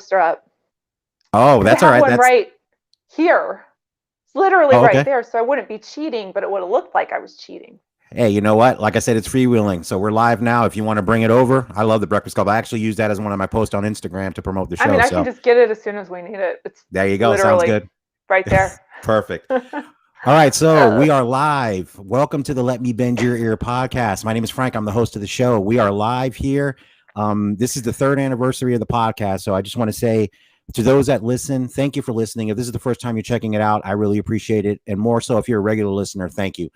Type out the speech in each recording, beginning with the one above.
up. Oh, that's all have right. one That's right here. It's literally oh, right okay. there, so I wouldn't be cheating, but it would have looked like I was cheating. Hey, you know what? Like I said, it's freewheeling. So we're live now. If you want to bring it over, I love the Breakfast Club. I actually use that as one of my posts on Instagram to promote the I mean, show. I can So just get it as soon as we need it. It's there you go. Sounds literally good. right there. Perfect. All right. So we are live. Welcome to the Let Me Bend Your Ear podcast. My name is Frank. I'm the host of the show. We are live here. This is the third anniversary of the podcast. So I just want to say to those that listen, thank you for listening. If this is the first time you're checking it out, I really appreciate it. And more so, if you're a regular listener, thank you.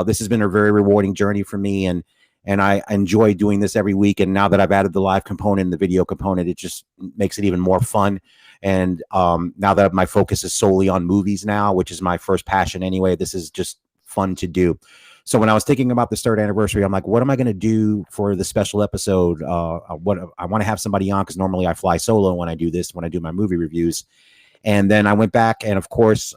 This has been a very rewarding journey for me, and I enjoy doing this every week. And now that I've added the live component and the video component, it just makes it even more fun. And now that my focus is solely on movies now, which is my first passion anyway, this is just fun to do. So when I was thinking about this third anniversary, I'm like, what am I going to do for the special episode? What I want to have somebody on, because normally I fly solo when I do this, when I do my movie reviews. And then I went back, and of course,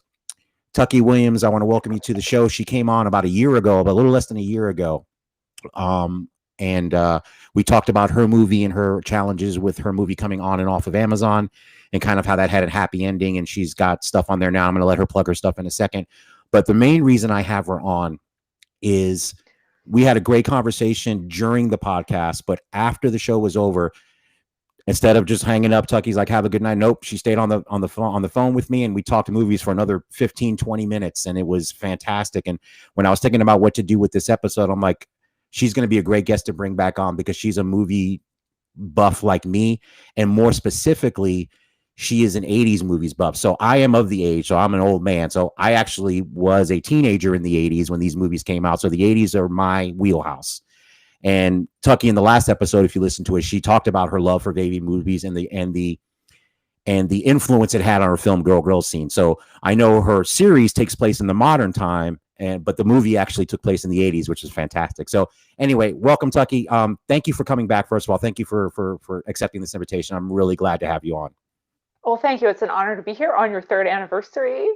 Tucky Williams, I want to welcome you to the show. She came on about a year ago, about a little less than a year ago. And we talked about her movie and her challenges with her movie coming on and off of Amazon, and kind of how that had a happy ending. And she's got stuff on there now. I'm going to let her plug her stuff in a second. But the main reason I have her on is we had a great conversation during the podcast, but after the show was over, instead of just hanging up, Tucky's like, have a good night. Nope. She stayed on the phone with me, and we talked movies for another 15, 20 minutes. And it was fantastic. And when I was thinking about what to do with this episode, I'm like, she's going to be a great guest to bring back on, because she's a movie buff like me. And more specifically, she is an 80s movies buff. So I am of the age. So I'm an old man. So I actually was a teenager in the 80s when these movies came out. So the 80s are my wheelhouse. And Tucky, in the last episode, if you listen to it, she talked about her love for baby movies and the influence it had on her film Girl scene. So I know her series takes place in the modern time, but the movie actually took place in the 80s, which is fantastic. So anyway, welcome, Tucky. Thank you for coming back. First of all, thank you for accepting this invitation. I'm really glad to have you on. Well, thank you. It's an honor to be here on your third anniversary.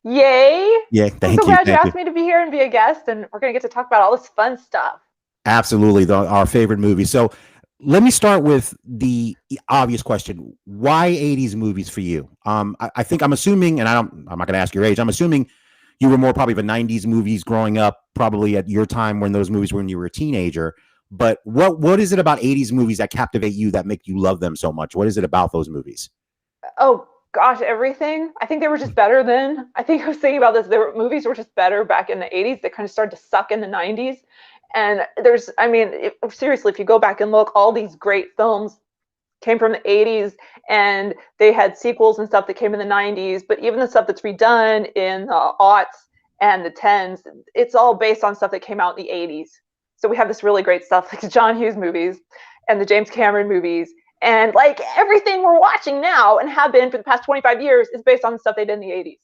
Yay! Yeah, I'm so glad you asked me to be here and be a guest, and we're going to get to talk about all this fun stuff. Absolutely, our favorite movie. So let me start with the obvious question: why 80s movies for you? I think I'm assuming, and I'm not going to ask your age. I'm assuming you were more probably of a 90s movies growing up, probably at your time when those movies were when you were a teenager. But what is it about 80s movies that captivate you, that make you love them so much? What is it about those movies? Oh gosh, everything. I think they were just better then. I think I was thinking about this. Movies were just better back in the 80s. They kind of started to suck in the 90s. And seriously, if you go back and look, all these great films came from the 80s, and they had sequels and stuff that came in the 90s. But even the stuff that's redone in the aughts and the 10s, it's all based on stuff that came out in the 80s. So we have this really great stuff like the John Hughes movies and the James Cameron movies. And like everything we're watching now and have been for the past 25 years is based on the stuff they did in the 80s.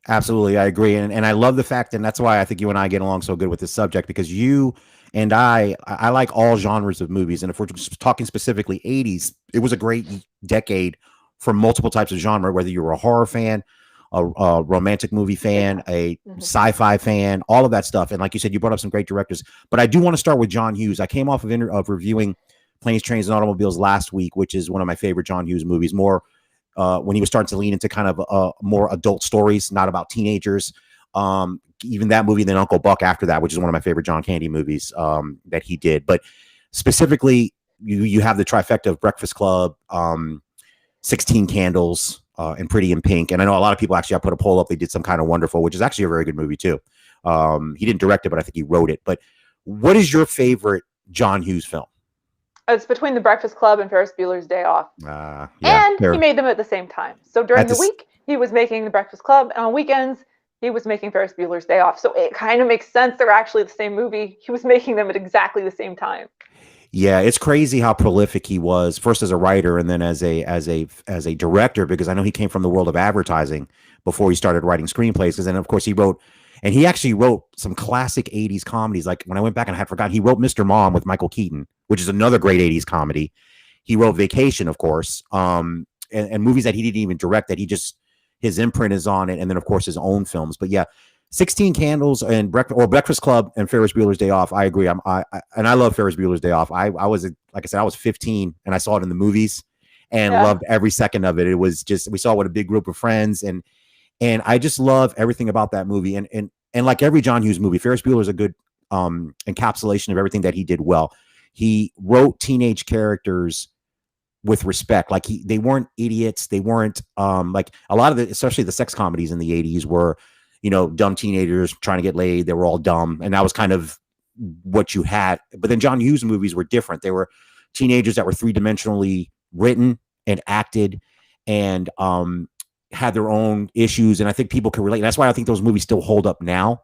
Absolutely. I agree. And I love the fact, and that's why I think you and I get along so good with this subject, because you and I like all genres of movies. And if we're talking specifically 80s, it was a great decade for multiple types of genre, whether you were a horror fan, a romantic movie fan, a sci-fi fan, all of that stuff. And like you said, you brought up some great directors. But I do want to start with John Hughes. I came off of reviewing Planes, Trains, and Automobiles last week, which is one of my favorite John Hughes movies, more when he was starting to lean into kind of more adult stories, not about teenagers. Even that movie, and then Uncle Buck after that, which is one of my favorite John Candy movies that he did. But specifically, you have the trifecta of Breakfast Club, 16 Candles, and Pretty in Pink. And I know a lot of people, actually, I put a poll up, they did Some Kind of Wonderful, which is actually a very good movie too. He didn't direct it, but I think he wrote it. But what is your favorite John Hughes film? It's between The Breakfast Club and Ferris Bueller's Day Off. Yeah, and he made them at the same time. So during the week, he was making The Breakfast Club, and on weekends, he was making Ferris Bueller's Day Off. So it kind of makes sense. They're actually the same movie. He was making them at exactly the same time. Yeah, it's crazy how prolific he was, first as a writer and then as a director, because I know he came from the world of advertising before he started writing screenplays. Because then, of course, he actually wrote some classic 80s comedies. Like when I went back and I had forgotten, he wrote Mr. Mom with Michael Keaton, which is another great 80s comedy. He wrote Vacation, of course, and movies that he didn't even direct, that his imprint is on it. And then, of course, his own films. But yeah, 16 Candles and Breakfast Club and Ferris Bueller's Day Off. I agree. I love Ferris Bueller's Day Off. I was, like I said, I was 15 and I saw it in the movies. and Yeah. loved every second of it. It was just, we saw it with a big group of friends, and I just love everything about that movie. And like every John Hughes movie, Ferris Bueller is a good encapsulation of everything that he did well. He wrote teenage characters with respect. Like they weren't idiots. They weren't like a lot of the, especially the sex comedies in the 80s were, you know, dumb teenagers trying to get laid. They were all dumb. And that was kind of what you had. But then John Hughes movies were different. They were teenagers that were three-dimensionally written and acted, and had their own issues. And I think people can relate. That's why I think those movies still hold up now,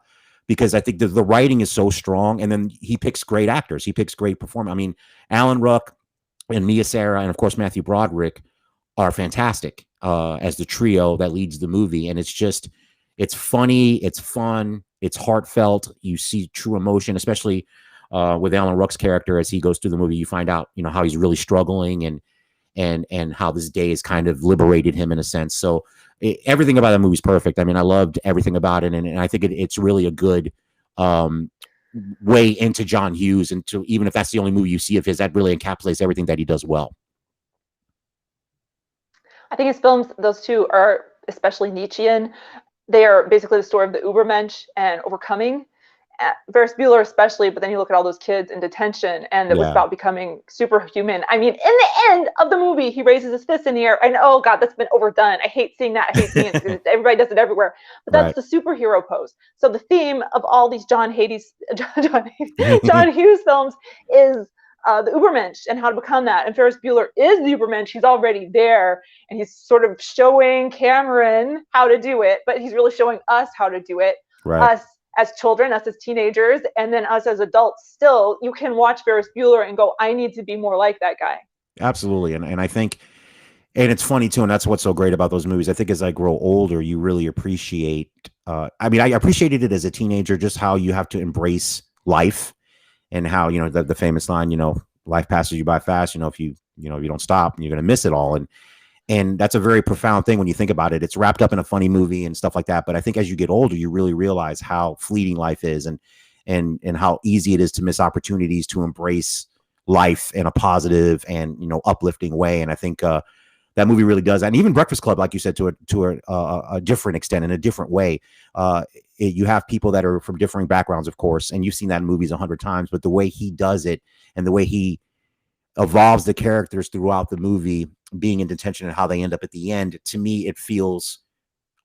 because I think the writing is so strong. And then he picks great actors. He picks great performers. I mean, Alan Ruck and Mia Sara and of course Matthew Broderick are fantastic as the trio that leads the movie. And it's just, it's funny, it's fun, it's heartfelt. You see true emotion, especially with Alan Ruck's character as he goes through the movie. You find out, you know, how he's really struggling, and how this day has kind of liberated him in a sense. So everything about that movie is perfect. I mean, I loved everything about it, and I think it's really a good way into John Hughes, and to, even if that's the only movie you see of his, that really encapsulates everything that he does well. I think his films, those two are especially Nietzschean. They are basically the story of the Ubermensch and overcoming. Ferris Bueller especially, but then you look at all those kids in detention, and it was Yeah, about becoming superhuman. I mean, in the end of the movie, he raises his fist in the air, and oh god, that's been overdone. I hate seeing that. I hate seeing it because everybody does it everywhere. But that's right. the superhero pose. So the theme of all these John Hughes films is the Ubermensch and how to become that. And Ferris Bueller is the Ubermensch. He's already there, and he's sort of showing Cameron how to do it, but he's really showing us how to do it. Right. Us as children, us as teenagers, and then us as adults. Still, you can watch Ferris Bueller and go, I need to be more like that guy. Absolutely. And I think, and it's funny too, and that's what's so great about those movies. I think as I grow older, you really appreciate, I mean, I appreciated it as a teenager, just how you have to embrace life, and how, you know, the famous line, you know, life passes you by fast, you know, if you know, if you don't stop, you're going to miss it all. And that's a very profound thing when you think about it. It's wrapped up in a funny movie and stuff like that. But I think as you get older, you really realize how fleeting life is, and how easy it is to miss opportunities to embrace life in a positive and, you know, uplifting way. And I think that movie really does that. And even Breakfast Club, like you said, to a different extent, in a different way. You have people that are from differing backgrounds, of course, and you've seen that in movies 100 times. But the way he does it, and the way he evolves the characters throughout the movie, being in detention and how they end up at the end, to me, it feels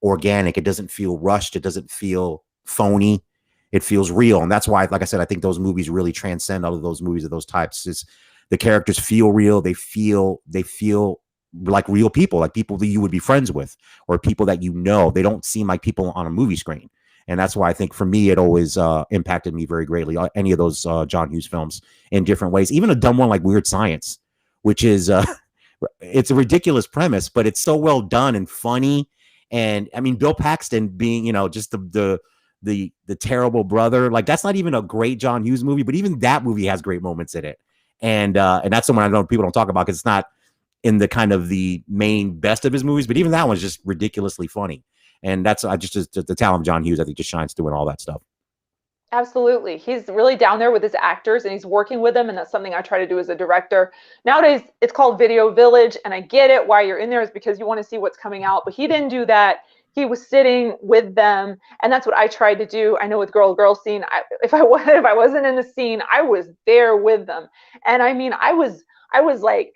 organic. It doesn't feel rushed. It doesn't feel phony. It feels real. And that's why, like I said, I think those movies really transcend all of those movies of those types. Is the characters feel real. They feel like real people, like people that you would be friends with, or people that, you know, they don't seem like people on a movie screen. And that's why I think for me, it always impacted me very greatly. Any of those John Hughes films in different ways, even a dumb one like Weird Science, which is it's a ridiculous premise, but it's so well done and funny. And I mean, Bill Paxton being, you know, just the terrible brother, like that's not even a great John Hughes movie, but even that movie has great moments in it. And that's someone I know people don't talk about because it's not in the kind of the main best of his movies, but even that one's just ridiculously funny. And that's just the talent of John Hughes, I think, just shines through in all that stuff. Absolutely. He's really down there with his actors and he's working with them. And that's something I try to do as a director. Nowadays, it's called Video Village. And I get it. Why you're in there is because you want to see what's coming out. But he didn't do that. He was sitting with them. And that's what I tried to do. I know with Girl scene, if I wasn't in the scene, I was there with them. And I mean, I was like,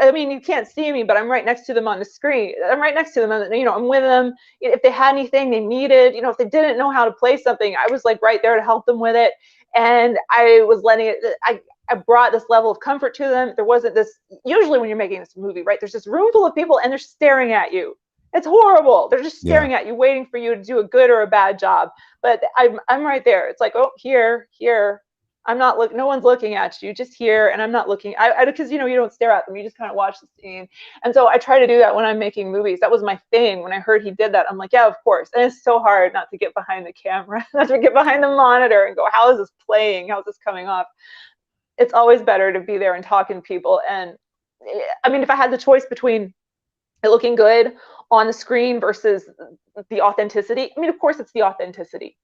I mean, you can't see me, but I'm right next to them on the screen. I'm right next to them. You know, I'm with them. If they had anything they needed, you know, if they didn't know how to play something, I was like right there to help them with it. And I was letting it, I brought this level of comfort to them. There wasn't this, usually when you're making this movie, right, there's this room full of people and they're staring at you. It's horrible. They're just Yeah. staring at you, waiting for you to do a good or a bad job. But I'm right there. It's like, oh, here. I'm not looking. No one's looking at you. Just here, and I'm not looking. Because you know you don't stare at them. You just kind of watch the scene. And so I try to do that when I'm making movies. That was my thing. When I heard he did that, I'm like, yeah, of course. And it's so hard not to get behind the camera, not to get behind the monitor and go, how is this playing? How is this coming off? It's always better to be there and talking to people. And I mean, if I had the choice between it looking good on the screen versus the authenticity, I mean, of course, it's the authenticity.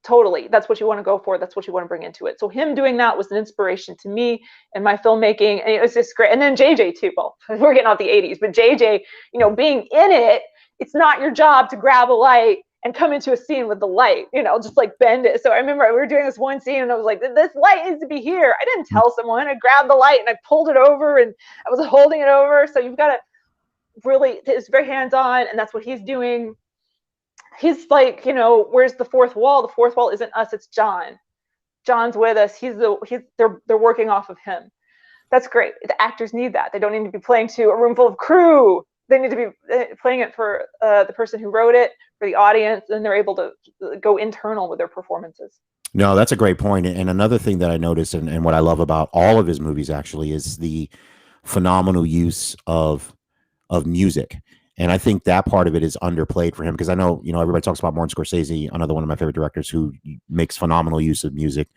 totally. That's what you want to go for. That's what you want to bring into it. So him doing that was an inspiration to me and my filmmaking. And it was just great. And then JJ too. Well, we're getting off the 80s, but JJ, you know, being in it, it's not your job to grab a light and come into a scene with the light, you know, just like bend it. So I remember we were doing this one scene and I was like, this light needs to be here. I didn't tell someone. I grabbed the light and I pulled it over and I was holding it over. So you've got to really, it's very hands-on, and that's what he's doing. He's like, you know, where's the fourth wall? The fourth wall isn't us, it's John. John's with us. They're working off of him. That's great. The actors need that. They don't need to be playing to a room full of crew. They need to be playing it for the person who wrote it, for the audience, and they're able to go internal with their performances. No, that's a great point. And another thing that I noticed, and what I love about all of his movies actually, is the phenomenal use of music. And I think that part of it is underplayed for him, because I know, you know, everybody talks about Martin Scorsese, another one of my favorite directors who makes phenomenal use of music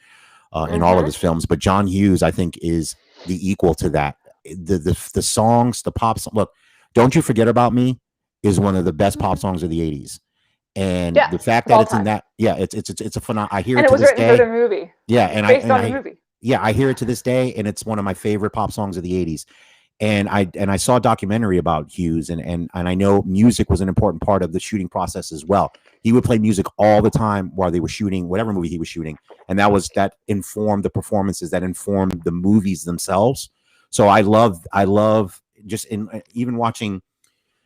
in all of his films. But John Hughes, I think, is the equal to that. The songs, the pop song. Look, Don't You Forget About Me is one of the best pop songs of the 80s. And the fact that it's in that, it's a phenomenal. I hear it to this day. And it was written for the movie. Yeah, and based on the movie. Yeah, I hear it to this day, and it's one of my favorite pop songs of the 80s. And I saw a documentary about Hughes, and I know music was an important part of the shooting process as well. He would play music all the time while they were shooting whatever movie he was shooting, and that informed the performances, that informed the movies themselves. So I love just even watching,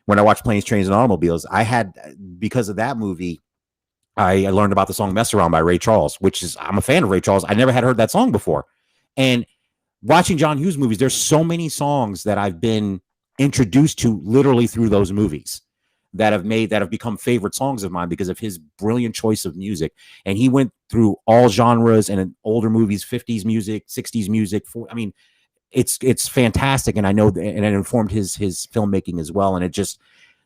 when I watch Planes, Trains, and Automobiles, because of that movie, I learned about the song "Mess Around" by Ray Charles, which is, I'm a fan of Ray Charles. I never had heard that song before, and watching John Hughes movies, there's so many songs that I've been introduced to literally through those movies that have become favorite songs of mine because of his brilliant choice of music. And he went through all genres, and in older movies, 50s music, 60s music. I mean, it's fantastic. And I know, and it informed his filmmaking as well. And it just,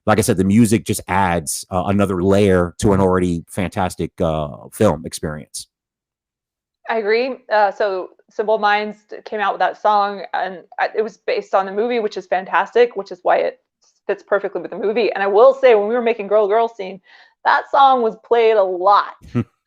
like I said, the music just adds another layer to an already fantastic film experience. I agree. So Simple Minds came out with that song, and it was based on the movie, which is fantastic, which is why it fits perfectly with the movie. And I will say, when we were making Girl Scene, that song was played a lot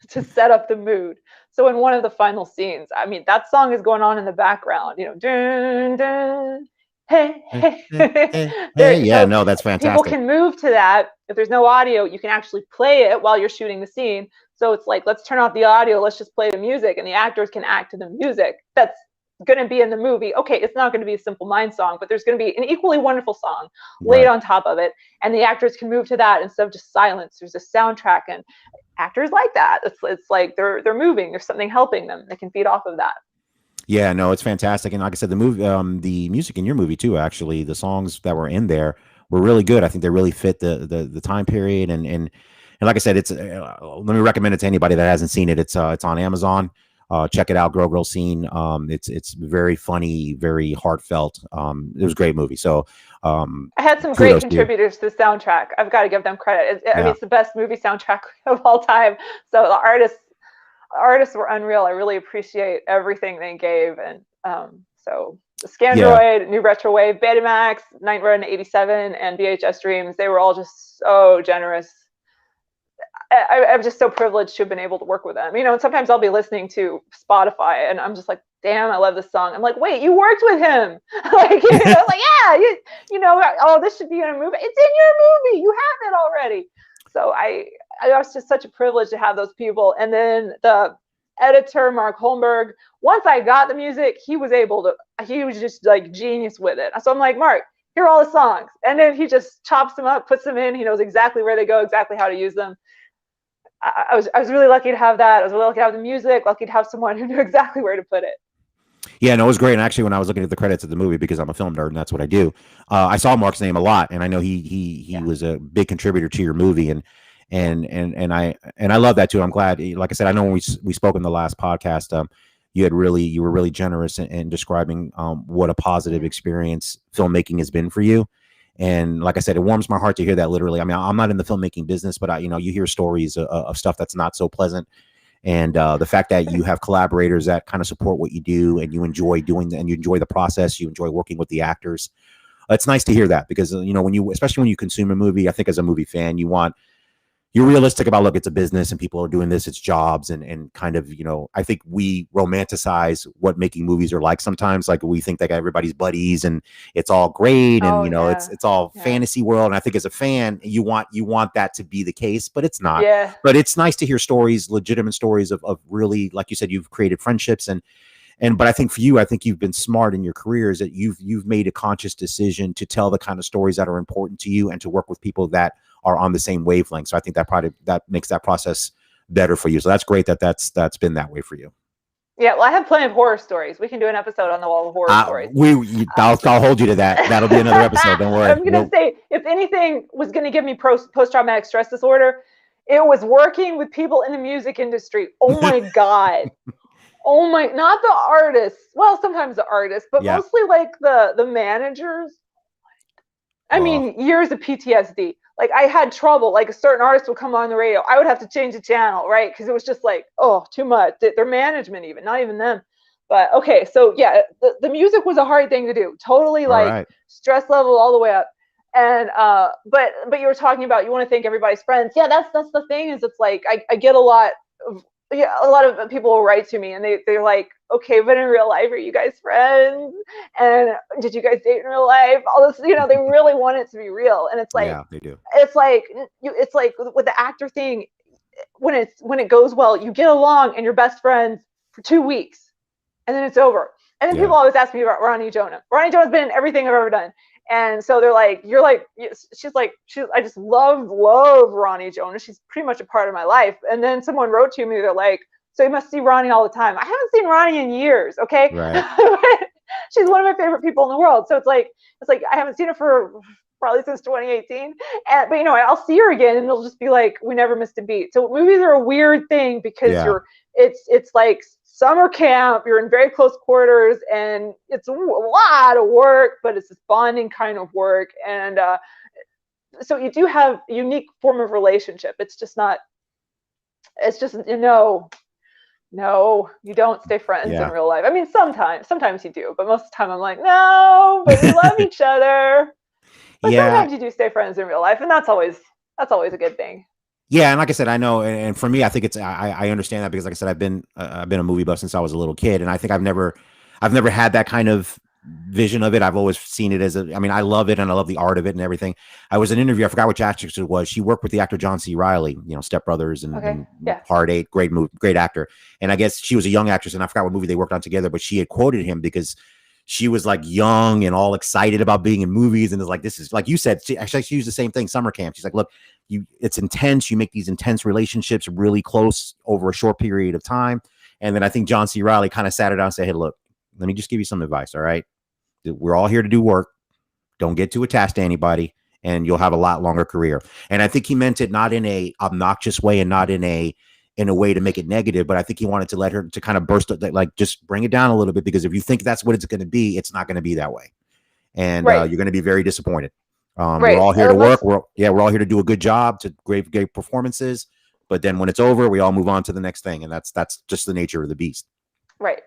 to set up the mood. So in one of the final scenes, I mean, that song is going on in the background, you know, dun, dun, hey, hey. Yeah, no, that's fantastic. People can move to that. If there's no audio, you can actually play it while you're shooting the scene. So it's like, let's turn off the audio, let's just play the music, and the actors can act to the music that's going to be in the movie. Okay, it's not going to be a Simple Minds song, but there's going to be an equally wonderful song laid on top of it, and the actors can move to that instead of just silence. There's a soundtrack, and actors like that. It's like they're moving. There's something helping them. They can feed off of that. Yeah, no, it's fantastic. And like I said, the music in your movie too, actually, the songs that were in there were really good. I think they really fit the time period, and like I said, it's let me recommend it to anybody that hasn't seen it. It's on Amazon. Check it out, Girl Scene. It's very funny, very heartfelt. It was a great movie. So I had some great contributors to the soundtrack. I've got to give them credit. I mean, it's the best movie soundtrack of all time. So the artists were unreal. I really appreciate everything they gave. And so the Scandroid, New Retrowave, Betamax, Night Run 87, and VHS Dreams, they were all just so generous. I'm just so privileged to have been able to work with them. You know, and sometimes I'll be listening to Spotify and I'm just like, damn, I love this song. I'm like, wait, you worked with him. Like, you know, like, yeah, you know, oh, this should be in a movie. It's in your movie. You have it already. So I was just such a privilege to have those people. And then the editor, Mark Holmberg, once I got the music, he was just like genius with it. So I'm like, Mark, here are all the songs. And then he just chops them up, puts them in. He knows exactly where they go, exactly how to use them. I was really lucky to have that. I was really lucky to have the music, lucky to have someone who knew exactly where to put it. Yeah, no, it was great. And actually, when I was looking at the credits of the movie, because I'm a film nerd and that's what I do, I saw Mark's name a lot, and I know he was a big contributor to your movie, and I love that too. I'm glad. Like I said, I know when we spoke in the last podcast, you were really generous in describing what a positive experience filmmaking has been for you. And like I said, it warms my heart to hear that. Literally, I mean, I'm not in the filmmaking business, but you hear stories of stuff that's not so pleasant. And the fact that you have collaborators that kind of support what you do, and you enjoy and you enjoy the process, you enjoy working with the actors. It's nice to hear that, because, you know, especially when you consume a movie, I think as a movie fan, you want you're realistic about, look, it's a business and people are doing this, it's jobs, and kind of, I think we romanticize what making movies are like sometimes. Like we think that everybody's buddies and it's all great, and Oh yeah, it's all yeah, fantasy world. And I think as a fan, you want that to be the case, but it's not. yeah. But it's nice to hear stories, legitimate stories of really, like you said, you've created friendships. And but I think for you, I think you've been smart in your career, is that you've made a conscious decision to tell the kind of stories that are important to you and to work with people that are on the same wavelength. So I think that makes that process better for you. So that's great that's been that way for you. Yeah, well, I have plenty of horror stories. We can do an episode on the wall of horror stories. I'll hold you to that. That'll be another episode. Don't worry. I'm gonna say, if anything was gonna give me post-traumatic stress disorder, it was working with people in the music industry. Oh my God. Oh my, not the artists. Well, sometimes the artists, but Yeah. mostly like the managers. I mean, years of PTSD. Like I had trouble. Like a certain artist would come on the radio, I would have to change the channel, right? Because it was just like, oh, too much. Their management, even not even them. But okay, so yeah, the music was a hard thing to do. Totally, All like right. stress level all the way up. And but you were talking about, you want to thank everybody's friends. Yeah, that's the thing, is it's like I get a lot of, yeah, a lot of people will write to me and they're like, okay, but in real life, are you guys friends? And did you guys date in real life? All this, they really want it to be real. And it's like, Yeah, they do. it's like with the actor thing, when it goes well, you get along and you're best friends for 2 weeks, and then it's over. And then people always ask me about Ronnie Jonah. Ronnie Jonah's been in everything I've ever done. And so they're like, you're like, I just love Ronnie Jonah. She's pretty much a part of my life. And then someone wrote to me, they're like, so you must see Ronnie all the time. I haven't seen Ronnie in years. Okay. Right. She's one of my favorite people in the world. So it's like I haven't seen her for probably since 2018. But I'll see her again and it'll just be like, we never missed a beat. So movies are a weird thing because it's like summer camp, you're in very close quarters, and it's a lot of work, but it's this bonding kind of work. And so you do have a unique form of relationship. It's just, no, you don't stay friends in real life. I mean, sometimes you do, but most of the time I'm like, no, but we love each other. But sometimes you do stay friends in real life, and that's always a good thing. Yeah, and like I said, I know, and for me, I think I understand that, because like I said, I've been a movie buff since I was a little kid, and I think I've never had that kind of vision of it. I've always seen it as I love it, and I love the art of it and everything. I was an interview, I forgot which actress it was. She worked with the actor John C. Reilly, Step Brothers and Part 8, great actor. And I guess she was a young actress, and I forgot what movie they worked on together, but she had quoted him because she was like young and all excited about being in movies, and it's like, this is, like you said, she used the same thing, summer camp. She's like, look, it's intense. You make these intense relationships really close over a short period of time. And then I think John C. Reilly kind of sat her down and said, hey, look, let me just give you some advice. All right. We're all here to do work. Don't get too attached to anybody, and you'll have a lot longer career. And I think he meant it not in a obnoxious way and not in a way to make it negative, but I think he wanted to let her to kind of burst, like, just bring it down a little bit, because if you think that's what it's going to be, it's not going to be that way. And you're going to be very disappointed. We're all here to work. We're all here to do a good job, to great performances. But then when it's over, we all move on to the next thing. And that's just the nature of the beast. Right.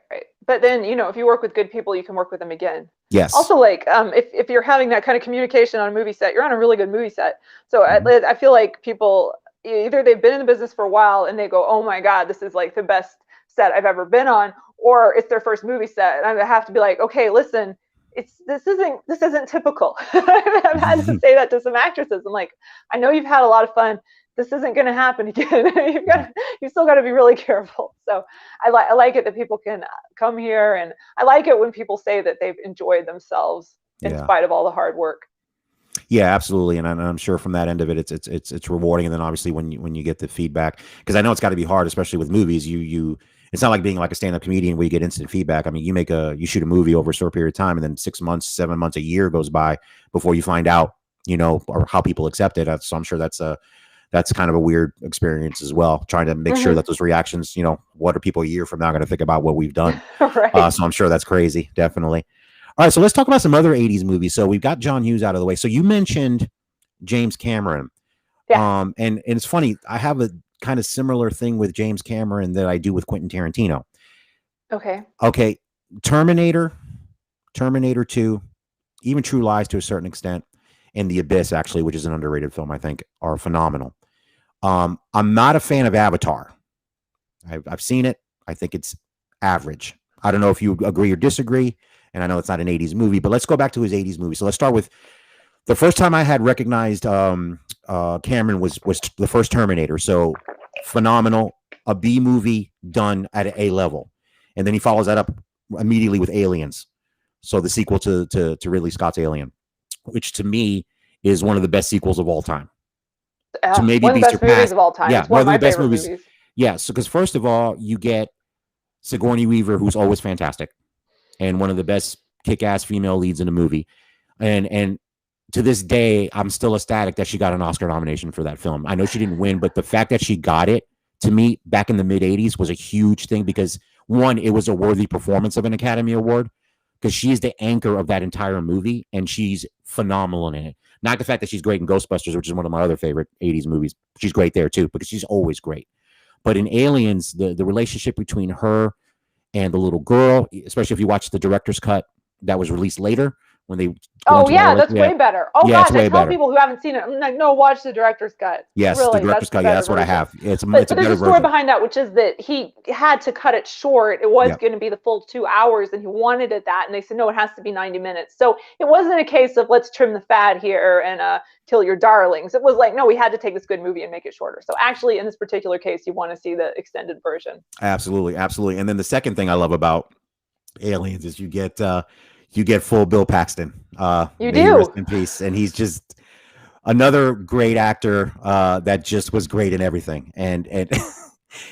But then, if you work with good people, you can work with them again. Yes. Also, like, if you're having that kind of communication on a movie set, you're on a really good movie set. So I feel like people, either they've been in the business for a while and they go, oh my God, this is like the best set I've ever been on, or it's their first movie set. And I have to be like, okay, listen, this isn't typical. I've had to say that to some actresses. I'm like, I know you've had a lot of fun. This isn't going to happen again. You still got to be really careful. So I like it that people can come here, and I like it when people say that they've enjoyed themselves in spite of all the hard work. Yeah, absolutely. And I'm sure from that end of it, it's rewarding. And then obviously when you get the feedback, because I know it's got to be hard, especially with movies, it's not like being like a stand-up comedian where you get instant feedback. I mean, you shoot a movie over a short period of time, and then 6 months, 7 months, a year goes by before you find out, or how people accept it. So I'm sure that's kind of a weird experience as well, trying to make sure that those reactions, what are people a year from now going to think about what we've done? Right. So I'm sure that's crazy. Definitely. All right. So let's talk about some other 80s movies. So we've got John Hughes out of the way. So you mentioned James Cameron. Yeah. And it's funny, I have a kind of similar thing with James Cameron that I do with Quentin Tarantino. Okay. Terminator 2, even True Lies to a certain extent, and The Abyss, actually, which is an underrated film, I think, are phenomenal. I'm not a fan of Avatar. I've seen it. I think it's average. I don't know if you agree or disagree. And I know it's not an 80s movie, but let's go back to his 80s movie. So let's start with the first time I had recognized Cameron was the first Terminator. So phenomenal, a B movie done at an A level. And then he follows that up immediately with Aliens. So the sequel to Ridley Scott's Alien, which to me is one of the best sequels of all time. To maybe one of the best movies of all time. Yeah, it's one of my favorite movies. Yeah, so because first of all, you get Sigourney Weaver, who's always fantastic, and one of the best kick-ass female leads in a movie. And to this day, I'm still ecstatic that she got an Oscar nomination for that film. I know she didn't win, but the fact that she got it, to me, back in the mid-'80s was a huge thing because, one, it was a worthy performance of an Academy Award because she is the anchor of that entire movie, and she's phenomenal in it. Not the fact that she's great in Ghostbusters, which is one of my other favorite 80s movies. She's great there, too, because she's always great. But in Aliens, the relationship between her and the little girl, especially if you watch the director's cut that was released later, when they that's way better. Oh yeah, gosh, I tell people who haven't seen it, I'm like, no, watch the director's cut. Yes, really, the director's cut. Yeah, that's what I have. But there's a story behind that, which is that he had to cut it short. It was going to be the full 2 hours, and he wanted it that, and they said no, it has to be 90 minutes. So it wasn't a case of let's trim the fat here and kill your darlings. It was like, no, we had to take this good movie and make it shorter. So actually, in this particular case, you want to see the extended version. Absolutely, absolutely. And then the second thing I love about Aliens is you get full Bill Paxton. You do. Rest in peace. And he's just another great actor that just was great in everything. And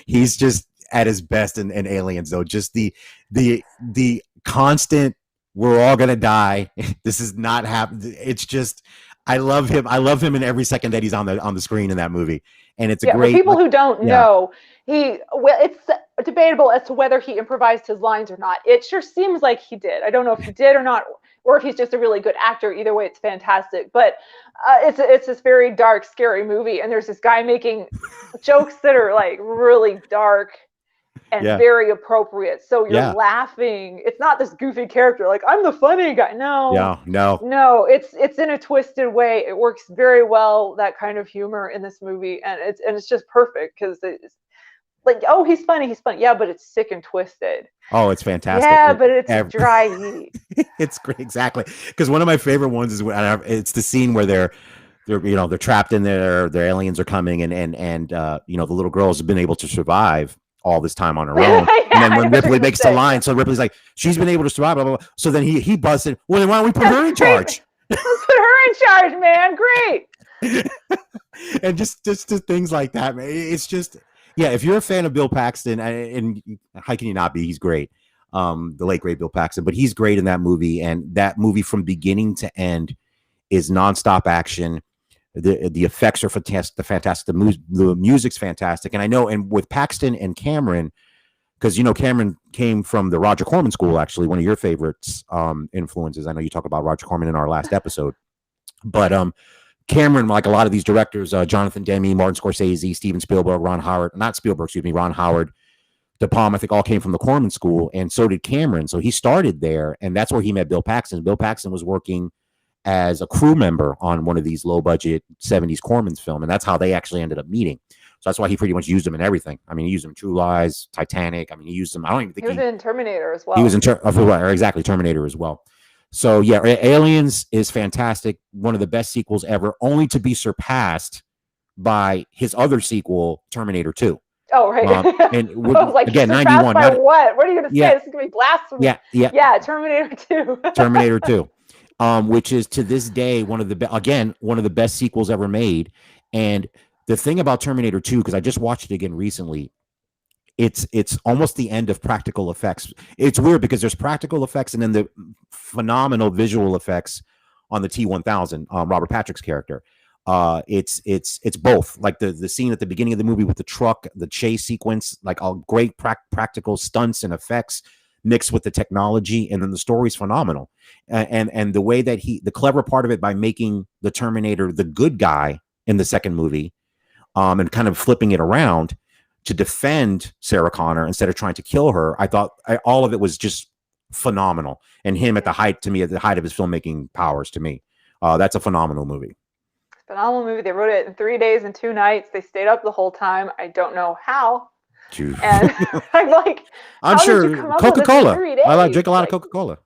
he's just at his best in Aliens, though. Just the constant, we're all gonna die. This is not happening. It's just, I love him. I love him in every second that he's on the screen in that movie. And it's a great. For people who don't know, it's debatable as to whether he improvised his lines or not. It sure seems like he did. I don't know if he did or not, or if he's just a really good actor. Either way, it's fantastic. But it's this very dark, scary movie, and there's this guy making jokes that are like really dark and very appropriate. So you're laughing. It's not this goofy character like I'm the funny guy. No, it's in a twisted way. It works very well, that kind of humor in this movie, and it's just perfect because it's like, oh, he's funny. Yeah, but it's sick and twisted. Oh, it's fantastic. Yeah, but it's dry heat. It's great, exactly. Because one of my favorite ones is it's the scene where they're trapped in there. Their aliens are coming, and the little girl's been able to survive all this time on her own. And then when Ripley makes the line, so Ripley's like, she's been able to survive, blah, blah, blah. So then he busted, well, then why don't we put her in charge? Let's put her in charge, man. Great. And just things like that, man. It's just, yeah, if you're a fan of Bill Paxton, and how can you not be? He's great. The late, great Bill Paxton, but he's great in that movie. And that movie from beginning to end is nonstop action. The effects are fantastic. The music's fantastic. And I know, and with Paxton and Cameron, because Cameron came from the Roger Corman school, actually one of your favorites influences. I know you talk about Roger Corman in our last episode, but Cameron, like a lot of these directors, Jonathan Demme, Martin Scorsese, Steven Spielberg, Ron Howard, De Palma, I think all came from the Corman school, and so did Cameron. So he started there, and that's where he met Bill Paxton. Bill Paxton was working as a crew member on one of these low-budget 70s Corman's film, and that's how they actually ended up meeting. So that's why he pretty much used them in everything. I mean, he used them in True Lies, Titanic. I mean, he used them. I don't even think he was in Terminator as well. He was in Terminator as well. So yeah, Aliens is fantastic. One of the best sequels ever, only to be surpassed by his other sequel, Terminator 2. Oh, right. And I was like, again, 91. By what? What are you going to say? This is going to be blasphemy. Yeah. Terminator 2. Terminator 2. Which is to this day one of the best sequels ever made. And the thing about Terminator 2, because I just watched it again recently, it's almost the end of practical effects. It's weird because there's practical effects and then the phenomenal visual effects on the T-1000, Robert Patrick's character. It's both, like the scene at the beginning of the movie with the truck, the chase sequence, like all great practical stunts and effects mixed with the technology, and then the story's phenomenal. And the way that the clever part of it by making the Terminator the good guy in the second movie, and kind of flipping it around to defend Sarah Connor instead of trying to kill her. I thought all of it was just phenomenal. And him at the height of his filmmaking powers, to me, that's a phenomenal movie. Phenomenal movie. They wrote it in 3 days and 2 nights. They stayed up the whole time. I don't know how. And I'm like, I'm how did you sure come up with this in Coca-Cola. 3 days? Drink a lot of Like, Coca-Cola.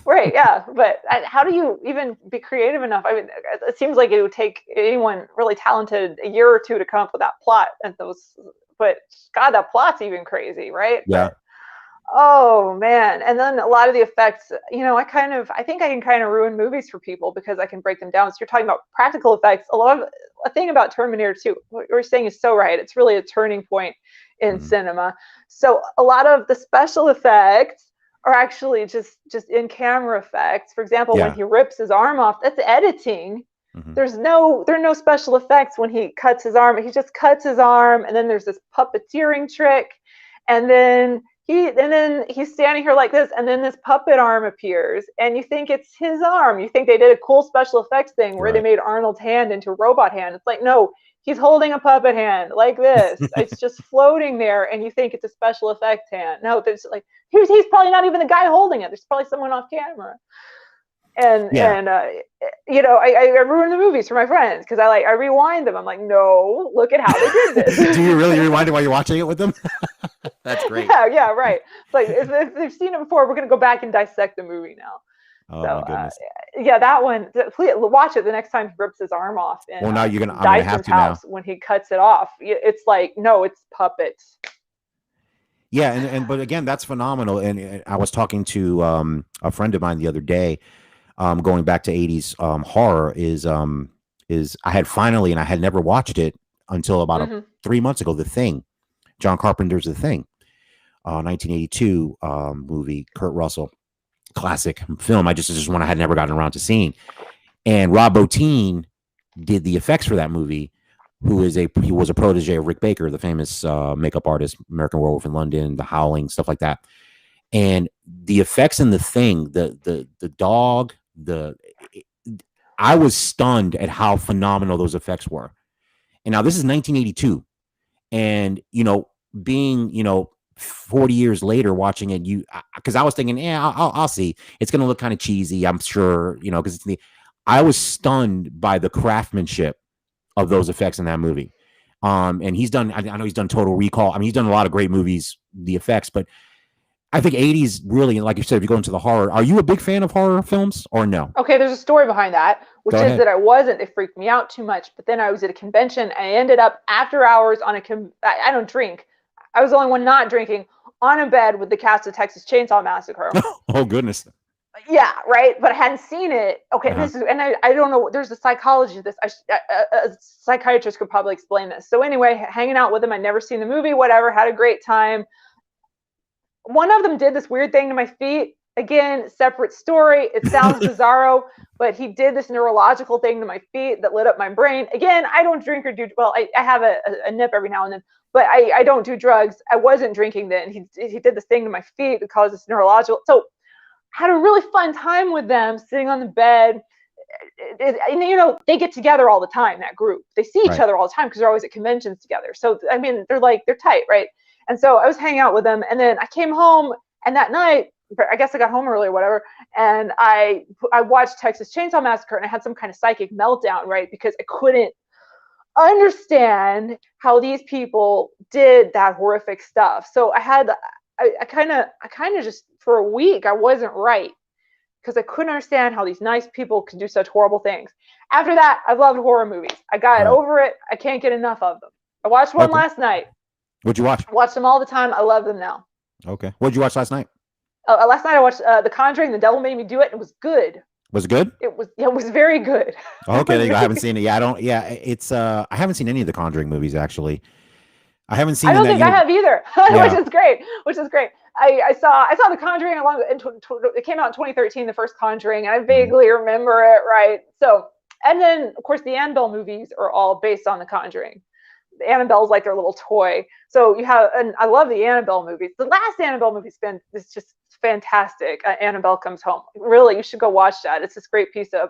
right, yeah. But how do you even be creative enough? I mean, it seems like it would take anyone really talented a year or two to come up with that plot and those. But God, that plot's even crazy, right? Yeah. But oh man. And then a lot of the effects, I think I can kind of ruin movies for people because I can break them down. So you're talking about practical effects. A thing about Terminator 2, what you're saying is so right. It's really a turning point in cinema. So a lot of the special effects are actually just in camera effects. For example, when he rips his arm off, that's editing. There are no special effects when he cuts his arm. He just cuts his arm, and then there's this puppeteering trick, and then he's standing here like this, and then this puppet arm appears, and you think it's his arm. You think they did a cool special effects thing where they made Arnold's hand into a robot hand. It's like, no, he's holding a puppet hand like this. It's just floating there, and you think it's a special effects hand. No, there's like he's probably not even the guy holding it. There's probably someone off camera. And I ruin the movies for my friends because I rewind them. I'm like, no, look at how they did this. Do you really rewind it while you're watching it with them? That's great. Yeah, right. It's like if they've seen it before, we're gonna go back and dissect the movie now. Oh my goodness. That one. Please watch it the next time he rips his arm off. In, well, now I'm gonna have to house now. When he cuts it off, it's like, no, it's puppets. Yeah, but again, that's phenomenal. And I was talking to a friend of mine the other day. Going back to 80s horror is I had finally, and I had never watched it until about 3 months ago, The Thing, John Carpenter's The Thing, 1982 movie, Kurt Russell, classic film. This is one I had never gotten around to seeing. And Rob Bottin did the effects for that movie, he was a protege of Rick Baker, the famous makeup artist, American Werewolf in London, The Howling, stuff like that. And the effects in The Thing, the dog, I was stunned at how phenomenal those effects were. And now this is 1982, and being 40 years later watching it, because I was thinking, I'll see, it's gonna look kind of cheesy, I'm sure, because I was stunned by the craftsmanship of those effects in that movie. And I know he's done Total Recall. I mean, he's done a lot of great movies, the effects, but I think 80s really, like you said, if you go into the horror, are you a big fan of horror films or no? Okay, there's a story behind that, which is that I wasn't. It freaked me out too much. But then I was at a convention. I ended up after hours on I don't drink. I was the only one not drinking, on a bed with the cast of Texas Chainsaw Massacre. Oh, goodness. Yeah, right. But I hadn't seen it. Okay, I don't know. There's a psychology to this. A psychiatrist could probably explain this. So anyway, hanging out with him. I'd never seen the movie, whatever, had a great time. One of them did this weird thing to my feet. Again, separate story. It sounds bizarro, but he did this neurological thing to my feet that lit up my brain. Again, I don't drink or do, well, I have a nip every now and then, but I don't do drugs. I wasn't drinking then. He did this thing to my feet that caused this neurological. So I had a really fun time with them sitting on the bed. And, they get together all the time, that group. They see each other all the time because they're always at conventions together. So, I mean, they're tight, right? And so I was hanging out with them, and then I came home, and that night, I guess I got home early or whatever, and I watched Texas Chainsaw Massacre, and I had some kind of psychic meltdown, right? Because I couldn't understand how these people did that horrific stuff. So I kind of just, for a week, I wasn't right, because I couldn't understand how these nice people could do such horrible things. After that, I loved horror movies. I got over it. I can't get enough of them. I watched one last night. What'd you watch? I watch them all the time. I love them now. Okay. What'd you watch last night? Last night I watched The Conjuring. The Devil Made Me Do It. It was good. Was it good? It was very good. Okay, I haven't seen it. Yeah, it's I haven't seen any of the Conjuring movies actually. I haven't seen. I don't think I have either, which is great. I saw The Conjuring it came out in 2013, the first Conjuring, and I vaguely remember it, right? So, and then of course the Annabelle movies are all based on The Conjuring. Annabelle's like their little toy. So you have, and I love the Annabelle movies. The last Annabelle movie is just fantastic. Annabelle Comes Home. Really, you should go watch that. It's this great piece of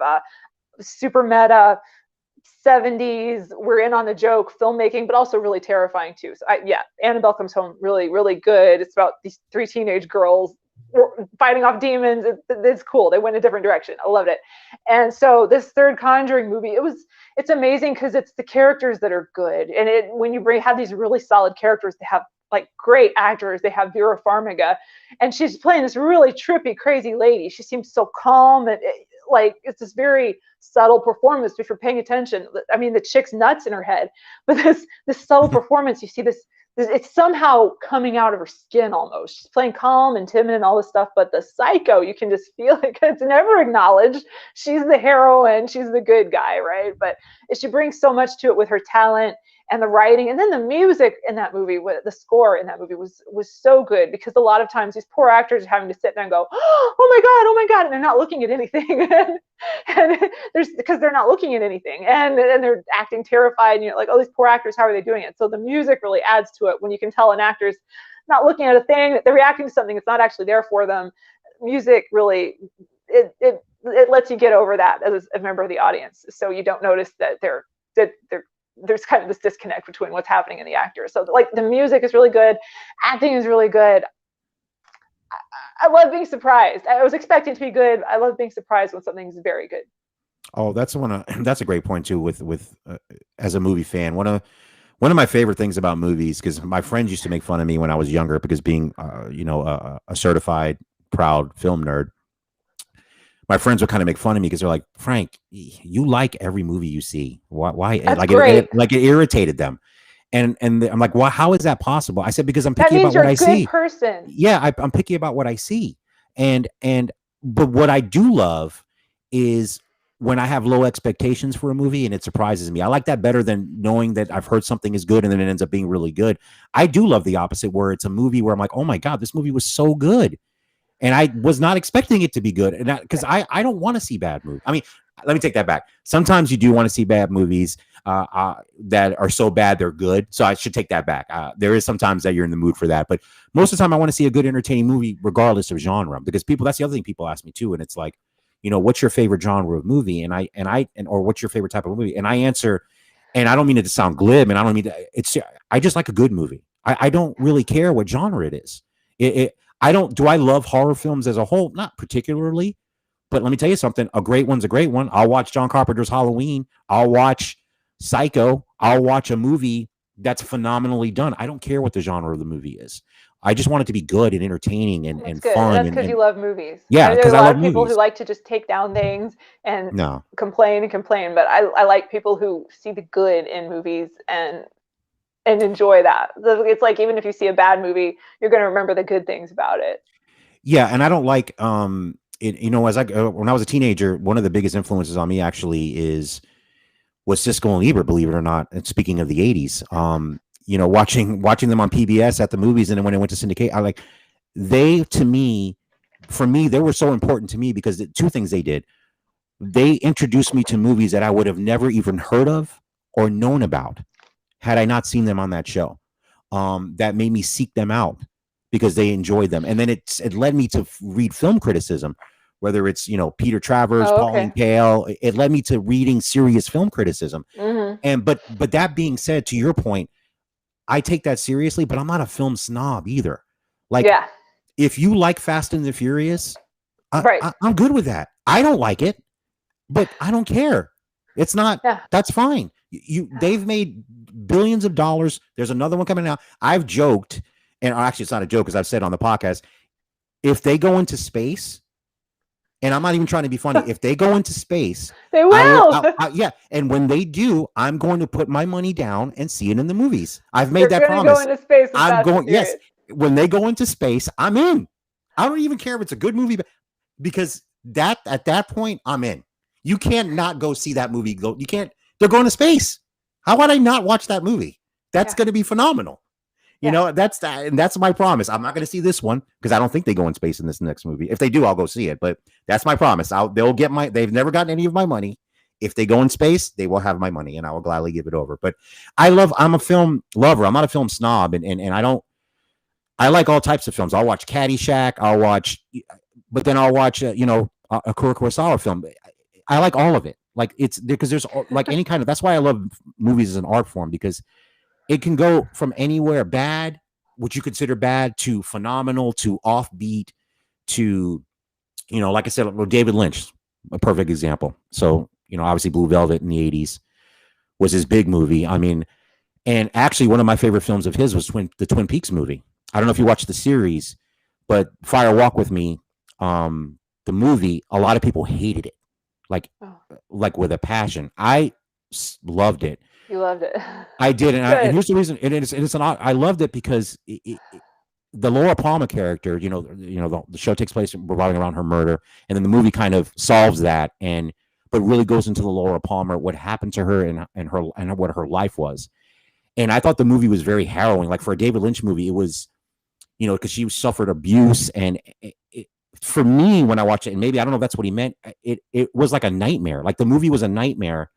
super meta 70s. We're in on the joke filmmaking, but also really terrifying too. So Annabelle Comes Home. Really, really good. It's about these 3 teenage girls fighting off demons. It's cool. They went a different direction. I loved it. And so this third Conjuring movie, it's amazing because it's the characters that are good. And when you have these really solid characters, they have like great actors. They have Vera Farmiga, and she's playing this really trippy, crazy lady. She seems so calm, and like it's this very subtle performance. If you're paying attention, I mean, the chick's nuts in her head, but this subtle performance, you see this, it's somehow coming out of her skin almost. She's playing calm and timid and all this stuff, but the psycho, you can just feel it. It's never acknowledged. She's the heroine, she's the good guy, right? But she brings so much to it with her talent and the writing, and then the music in that movie, the score in that movie was so good, because a lot of times these poor actors are having to sit there and go, oh my god, and they're not looking at anything, and because they're not looking at anything, and they're acting terrified, and you're like, oh, these poor actors, how are they doing it? So the music really adds to it when you can tell an actor's not looking at a thing, they're reacting to something that's not actually there for them. Music really it lets you get over that as a member of the audience, so you don't notice that there's kind of this disconnect between what's happening in the actors. So like the music is really good, acting is really good. I love being surprised. I was expecting to be good. I love being surprised when something's very good. Oh, that's a great point too. With as a movie fan, one of my favorite things about movies, because my friends used to make fun of me when I was younger, because being a certified proud film nerd, my friends would kind of make fun of me because they're like, Frank, you like every movie you see. Why? That's like great. It irritated them. And I'm like, well, how is that possible? I said, because I'm picky about what I see. That means you're a good person. Yeah, I'm picky about what I see. But what I do love is when I have low expectations for a movie and it surprises me. I like that better than knowing that I've heard something is good and then it ends up being really good. I do love the opposite, where it's a movie where I'm like, oh my God, this movie was so good. And I was not expecting it to be good. And because I don't want to see bad movies. I mean, let me take that back. Sometimes you do want to see bad movies that are so bad they're good. So I should take that back. There is sometimes that you're in the mood for that. But most of the time I want to see a good, entertaining movie regardless of genre. Because that's the other thing people ask me too. And it's like, what's your favorite genre of movie? Or what's your favorite type of movie? And I answer, and I don't mean it to sound glib, and I don't mean to, I just like a good movie. I don't really care what genre it is. Do I love horror films as a whole? Not particularly, but let me tell you something. A great one's a great one. I'll watch John Carpenter's Halloween. I'll watch Psycho. I'll watch a movie that's phenomenally done. I don't care what the genre of the movie is. I just want it to be good and entertaining and fun. That's because you love movies. Yeah, because I love movies. There's a lot of people who like to just take down things and complain, but I like people who see the good in movies and enjoy that. It's like, even if you see a bad movie, you're going to remember the good things about it. Yeah, and I don't like when I was a teenager, one of the biggest influences on me actually was Siskel and Ebert, believe it or not. And speaking of the 80s, watching them on PBS at the movies, and then when it went to syndicate, for me, they were so important to me because two things they did. They introduced me to movies that I would have never even heard of or known about had I not seen them on that show. That made me seek them out because they enjoyed them. And then it led me to read film criticism, whether it's, Peter Travers, Pauline Kael. It led me to reading serious film criticism. Mm-hmm. But that being said, to your point, I take that seriously, but I'm not a film snob either. Like, if you like Fast and the Furious, I'm good with that. I don't like it, but I don't care. It's not, that's fine. They've made billions of dollars. There's another one coming out. I've joked, and actually it's not a joke because I've said on the podcast, if they go into space, and I'm not even trying to be funny, if they go into space, they will. And when they do, I'm going to put my money down and see it in the movies. I've made that promise. Go into space. I'm going. Yes, when they go into space, I'm in. I don't even care if it's a good movie, because at that point, I'm in. You can't not go see that movie. You can't. They're going to space. How would I not watch that movie? That's going to be phenomenal. That's that, and that's my promise. I'm not going to see this one because I don't think they go in space in this next movie. If they do, I'll go see it. But that's my promise. They'll get they've never gotten any of my money. If they go in space, they will have my money, and I will gladly give it over. But I'm a film lover. I'm not a film snob, and I like all types of films. I'll watch Caddyshack. But then I'll watch a Akira Kurosawa film. I like all of it. Like, it's because there's like any kind of, that's why I love movies as an art form, because it can go from anywhere bad, what you consider bad, to phenomenal, to offbeat, to, like I said, David Lynch, a perfect example. So, obviously Blue Velvet in the 80s was his big movie. I mean, and actually one of my favorite films of his was the Twin Peaks movie. I don't know if you watched the series, but Fire Walk with Me, the movie, a lot of people hated it, like with a passion. I loved it. You loved it. I did, and here's the reason. I loved it because the Laura Palmer character, the show takes place revolving around her murder, and then the movie kind of solves that, but really goes into the Laura Palmer, what happened to her, and what her life was. And I thought the movie was very harrowing. Like for a David Lynch movie, it was, because she suffered abuse, and for me, when I watched it, and maybe I don't know if that's what he meant, it was like a nightmare. Like the movie was a nightmare,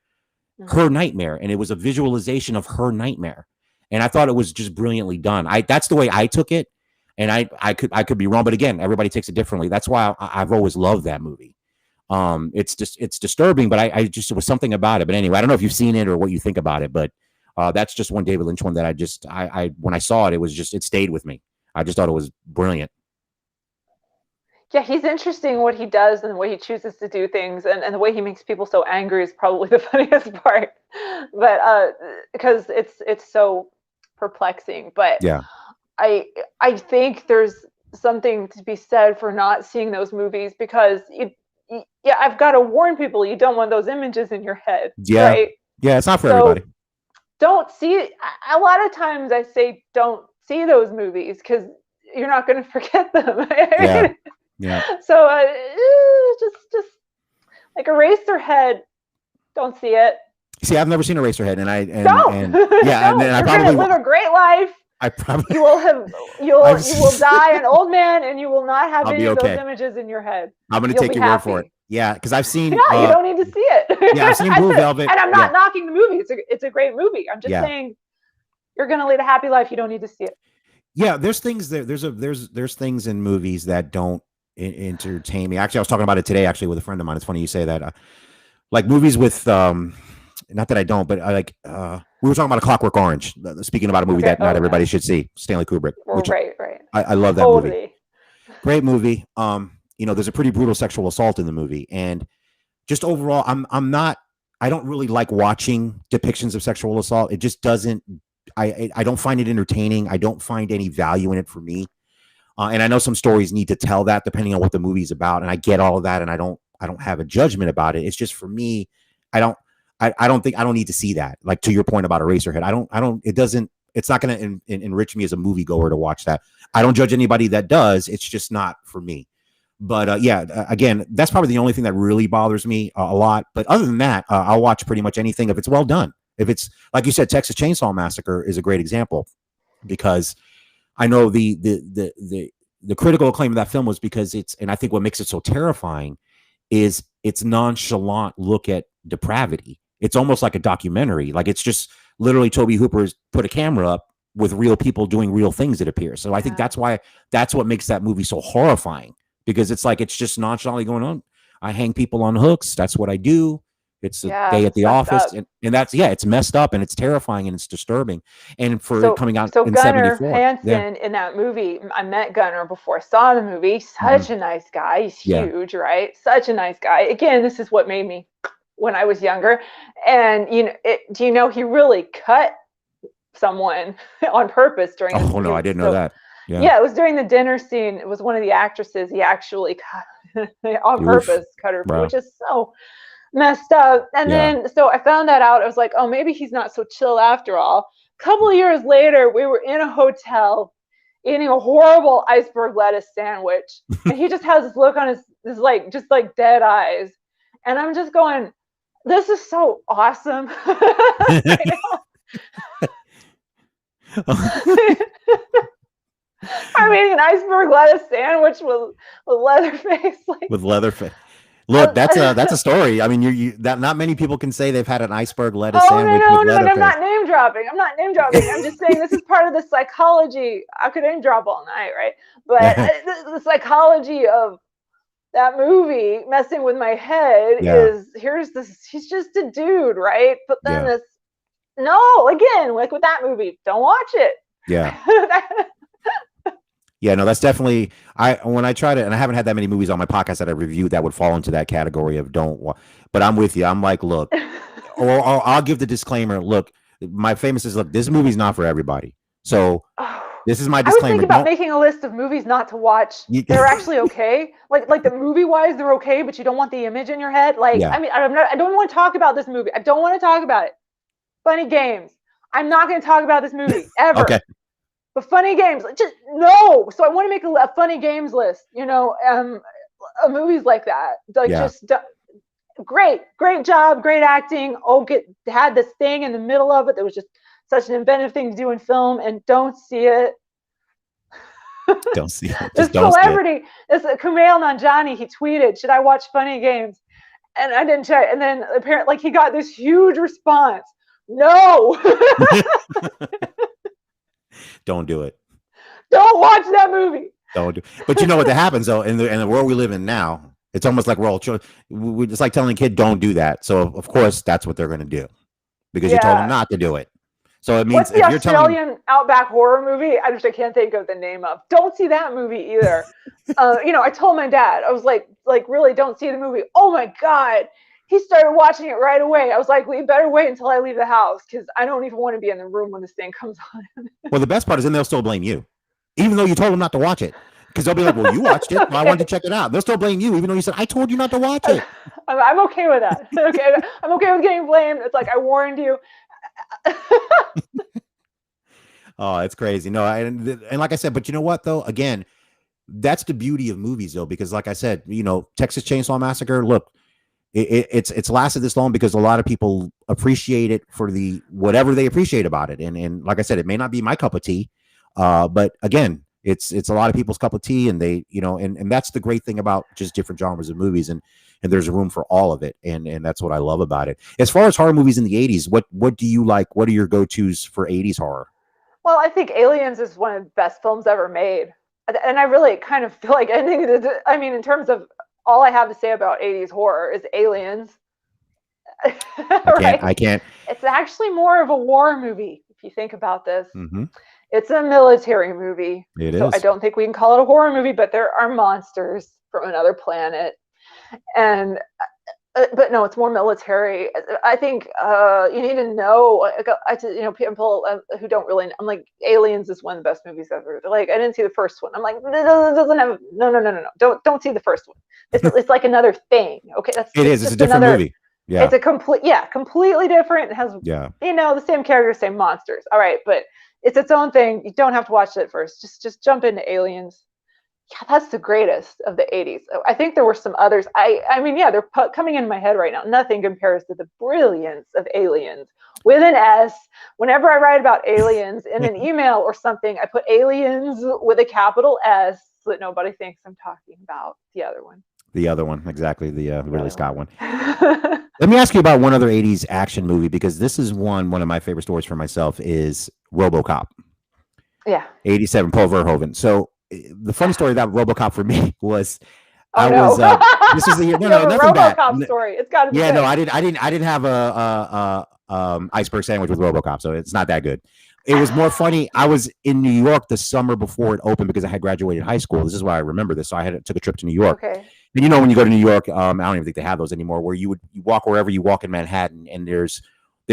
her nightmare, and it was a visualization of her nightmare. And I thought it was just brilliantly done. That's the way I took it, and I could be wrong, but again, everybody takes it differently. That's why I've always loved that movie. It's disturbing, but it was something about it. But anyway, I don't know if you've seen it or what you think about it, but that's just one David Lynch one that I when I saw it, it stayed with me. I just thought it was brilliant. Yeah, he's interesting what he does and the way he chooses to do things, and the way he makes people so angry is probably the funniest part. But because it's so perplexing. But yeah, I think there's something to be said for not seeing those movies, because I've got to warn people, you don't want those images in your head. Yeah, right? Yeah, it's not for everybody. Don't see. A lot of times I say don't see those movies because you're not going to forget them. Yeah. Yeah. So just like Eraserhead, don't see it. See, I've never seen Eraserhead, and yeah, and then I you're probably gonna live a great life. You will die an old man, and you will not have any of those images in your head. I'm going to take your word for it. Yeah, because I've seen. Yeah, you don't need to see it. Yeah, I've seen Blue Velvet, and I'm not knocking the movie. It's a great movie. I'm just saying, you're going to lead a happy life. You don't need to see it. Yeah, there's things there's things in movies that don't entertain me. Actually, I was talking about it today. Actually, with a friend of mine. It's funny you say that. Like movies with not that I don't, but I like. We were talking about A Clockwork Orange. Speaking about a movie that not everybody should see, Stanley Kubrick. Right. I love that movie. Great movie. There's a pretty brutal sexual assault in the movie, and just overall, I don't really like watching depictions of sexual assault. It just doesn't. I don't find it entertaining. I don't find any value in it for me. And I know some stories need to tell that depending on what the movie's about, and I get all of that, and I don't have a judgment about it. It's just for me, I don't need to see that. Like to your point about Eraserhead, it's not going to enrich me as a moviegoer to watch that. I don't judge anybody that does. It's just not for me. But again, that's probably the only thing that really bothers me a lot. But other than that, I'll watch pretty much anything if it's well done. If it's like you said, Texas Chainsaw Massacre is a great example, because I know the critical acclaim of that film was because and I think what makes it so terrifying is its nonchalant look at depravity. It's almost like a documentary. Like it's just literally Tobe Hooper's put a camera up with real people doing real things, it appears. So I think that's what makes that movie so horrifying, because it's like it's just nonchalantly going on. I hang people on hooks. That's what I do. It's a day at the office, and that's it's messed up, and it's terrifying, and it's disturbing. And coming out in Gunnar 74, Hansen in that movie, I met Gunnar before I saw the movie. Such a nice guy. He's huge, right? Such a nice guy. Again, this is what made me when I was younger. And do you know he really cut someone on purpose during? Oh no, I didn't know that. Yeah, it was during the dinner scene. It was one of the actresses. He actually cut on purpose, cut her, which is so messed up. And then so I found that out. I was like, oh, maybe he's not so chill after all. A couple of years later, we were in a hotel eating a horrible iceberg lettuce sandwich, and he just has this look on his like just like dead eyes, and I'm just going, this is so awesome. I'm eating an iceberg lettuce sandwich with Leatherface. With Leatherface. Look, that's a story. I mean, that not many people can say they've had an iceberg lettuce sandwich with Leatherface. I'm not name dropping. I'm just saying this is part of the psychology. I could name drop all night, right? But the psychology of that movie messing with my head is here's this. He's just a dude, right? But then again, like with that movie, don't watch it. Yeah. Yeah, no, that's definitely when I try to, and I haven't had that many movies on my podcast that I reviewed that would fall into that category of but I'm with you. I'm like, look, or I'll give the disclaimer. Look, my famous is, look, this movie's not for everybody. So Oh, this is my I was disclaimer. thinking about Don't making a list of movies not to watch. you, They're actually okay. Like the movie wise, they're okay, but you don't want the image in your head. Like, yeah. I mean, I don't want to talk about this movie. I don't want to talk about it. Funny Games. I'm not going to talk about this movie Okay. ever. But Funny Games, just no. So I want to make a Funny Games list. Movies like that. Like Yeah. just great job, great acting. Oh, had this thing in the middle of it that was just such an inventive thing to do in film, and don't see it. Don't see it. This Just don't see it. celebrity, this Kumail Nanjiani, he tweeted, "Should I watch Funny Games?" And I didn't check. And then apparently, like, he got this huge response. No, Don't do it. don't watch that movie. Don't do. But you know what that happens though in the world we live in now. It's almost like we're all children. It's like telling a kid, don't do that. So of course that's what they're going to do because you told them Yeah. not to do it. So it means What's the if you're telling, Australian Outback horror movie? I can't think of the name of. Don't see that movie either. I told my dad, I was like, really, don't see the movie. Oh my God. He started watching it right away. I was like, we better wait until I leave the house because I don't even want to be in the room when this thing comes on. well, the best part is then they'll still blame you, even though you told them not to watch it. Because they'll be like, well, you watched it. Well, I wanted to check it out. They'll still blame you, even though you said, I told you not to watch it. I'm okay with that. Okay, I'm okay with getting blamed. It's like, I warned you. Oh, it's crazy. No, and like I said, but you know what though? Again, that's the beauty of movies though, because like I said, Texas Chainsaw Massacre. Look, it's lasted this long because a lot of people appreciate it for the whatever they appreciate about it, and like I said, it may not be my cup of tea, but again, it's a lot of people's cup of tea, and they and that's the great thing about just different genres of movies, and there's room for all of it, and that's what I love about it. As far as horror movies in the 80s, what do you like? What are your go-tos for 80s horror? Well, I think Aliens is one of the best films ever made. And I really kind of feel like in terms of all I have to say about 80s horror is Aliens. Right? I can't. It's actually more of a war movie, if you think about this. Mm-hmm. It's a military movie. It so is. I don't think we can call it a horror movie, but there are monsters from another planet. And but no, it's more military. I think you need to know. People who don't really. I'm like, Aliens is one of the best movies ever. They're like, I didn't see the first one. I'm like, it doesn't have. No. Don't see the first one. It's like another thing. Okay, it is. It's a different movie. Yeah, it's completely different. It has the same characters, same monsters. All right, but it's its own thing. You don't have to watch it first. Just jump into Aliens. Yeah, that's the greatest of the 80s. I think there were some others. They're coming in my head right now. Nothing compares to the brilliance of Aliens with an S. Whenever I write about aliens in an email or something, I put aliens with a capital S so that nobody thinks I'm talking about the other one. The other one, exactly. The Ridley Scott one. Let me ask you about one other 80s action movie, because this is one of my favorite stories for myself is RoboCop. Yeah. 87, Paul Verhoeven. So the funny story about RoboCop for me was this was the year. No, nothing bad. Story. It's got to be. Yeah, good. no, I didn't have a iceberg sandwich with RoboCop, so it's not that good. It was more funny. I was in New York the summer before it opened because I had graduated high school. This is why I remember this. So I took a trip to New York. Okay. And when you go to New York, I don't even think they have those anymore. Where you walk wherever you walk in Manhattan, and there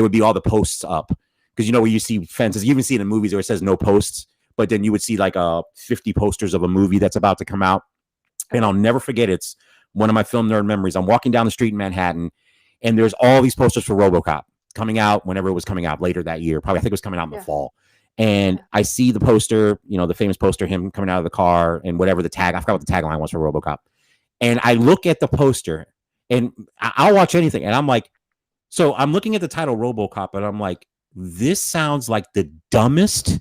would be all the posts up, because where you see fences. You even see it in movies where it says no posts. But then you would see like 50 posters of a movie that's about to come out. And I'll never forget, it's one of my film nerd memories. I'm walking down the street in Manhattan, and there's all these posters for RoboCop coming out whenever it was coming out later that year. Probably, I think it was coming out in the fall. And I see the poster, the famous poster, him coming out of the car and whatever I forgot what the tagline was for RoboCop. And I look at the poster, and I'll watch anything. And I'm like, so I'm looking at the title RoboCop, and I'm like, this sounds like the dumbest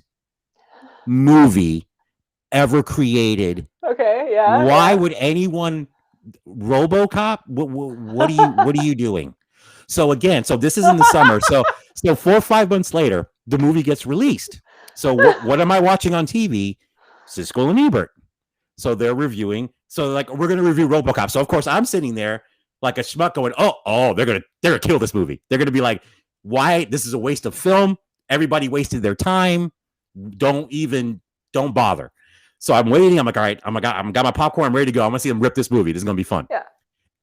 movie ever created. Okay, yeah. Why would anyone RoboCop? What are you doing? So this is in the summer. So 4 or 5 months later, the movie gets released. So what am I watching on TV? Siskel and Ebert. So they're reviewing. So like, we're gonna review RoboCop. So of course I'm sitting there like a schmuck going, oh, they're gonna kill this movie. They're gonna be like, why? This is a waste of film. Everybody wasted their time. Don't bother. So I'm waiting. I'm like, all right, I'm got my popcorn. I'm ready to go. I'm gonna see him rip this movie. This is gonna be fun. Yeah.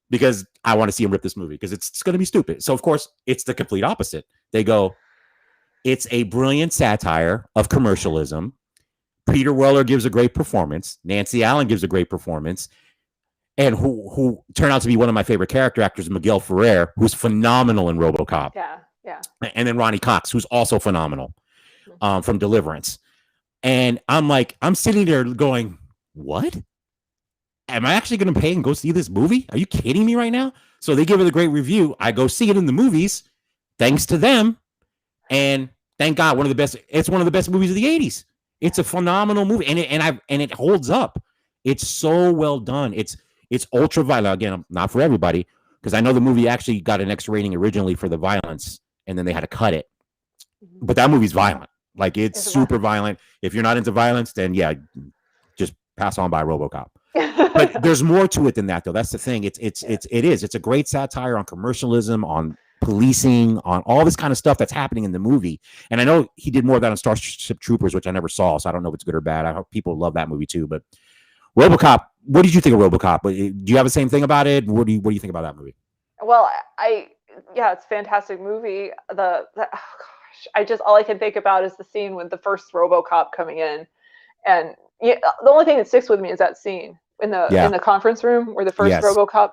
Because I want to see him rip this movie because it's gonna be stupid. So of course it's the complete opposite. They go, it's a brilliant satire of commercialism. Peter Weller gives a great performance. Nancy Allen gives a great performance. And who turned out to be one of my favorite character actors, Miguel Ferrer, who's phenomenal in RoboCop. Yeah, yeah. And then Ronnie Cox, who's also phenomenal from Deliverance. And I'm sitting there going, what? Am I actually going to pay and go see this movie? Are you kidding me right now? So they give it a great review. I go see it in the movies, thanks to them. And thank God, it's one of the best movies of the 80s. It's a phenomenal movie. And it holds up. It's so well done. It's ultra violent. Again, not for everybody, because I know the movie actually got an X rating originally for the violence, and then they had to cut it. But that movie's violent. Like, it's super violent. If you're not into violence, then yeah, just pass on by RoboCop. But there's more to it than that, though. That's the thing. It's a great satire on commercialism, on policing, on all this kind of stuff that's happening in the movie. And I know he did more of that on Starship Troopers, which I never saw, so I don't know if it's good or bad. I hope people love that movie too. But RoboCop, what did you think of RoboCop? Do you have the same thing about it? What do you think about that movie? Well, it's a fantastic movie. Oh gosh, all I can think about is the scene with the first RoboCop coming in, and the only thing that sticks with me is that scene in the conference room where the first RoboCop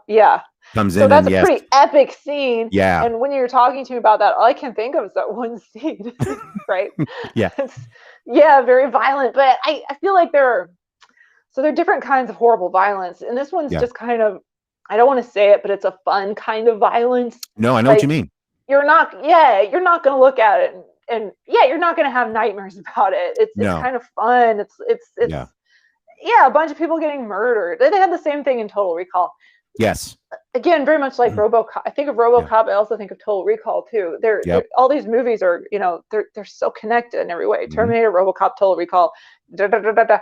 comes in. So that's a pretty epic scene. Yeah. And when you're talking to me about that, all I can think of is that one scene, right? Yeah. Very violent. But I feel like there are different kinds of horrible violence, and this one's just kind of, I don't want to say it, but it's a fun kind of violence. No, I know what you mean. You're not going to look at it and you're not going to have nightmares about it. It's kind of fun. It's a bunch of people getting murdered. They had the same thing in Total Recall. Yes. Again, very much like RoboCop. I think of RoboCop. I also think of Total Recall too. They're all those movies are, they're so connected in every way. Terminator, RoboCop, Total Recall. So that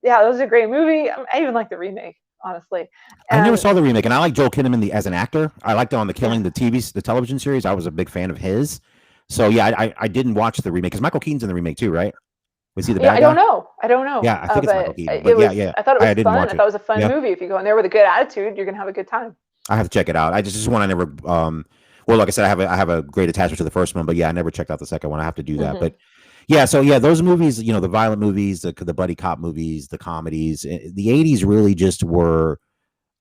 was a great movie. I even like the remake, honestly. I never saw the remake, and I like Joel Kinnaman as an actor. I liked it on the Killing, the television series. I was a big fan of his. So yeah, I didn't watch the remake because Michael Keaton's in the remake too, right? Was he the bad guy? I don't know. Yeah, I think it's Michael Keaton. I thought it was fun. I thought it was a fun movie. If you go in there with a good attitude, you're gonna have a good time. I have to check it out. I just one I never. Well, like I said, I have a great attachment to the first one, but yeah, I never checked out the second one. I have to do that. But yeah, so yeah, those movies, the violent movies, the buddy cop movies, the comedies, the 80s really just were,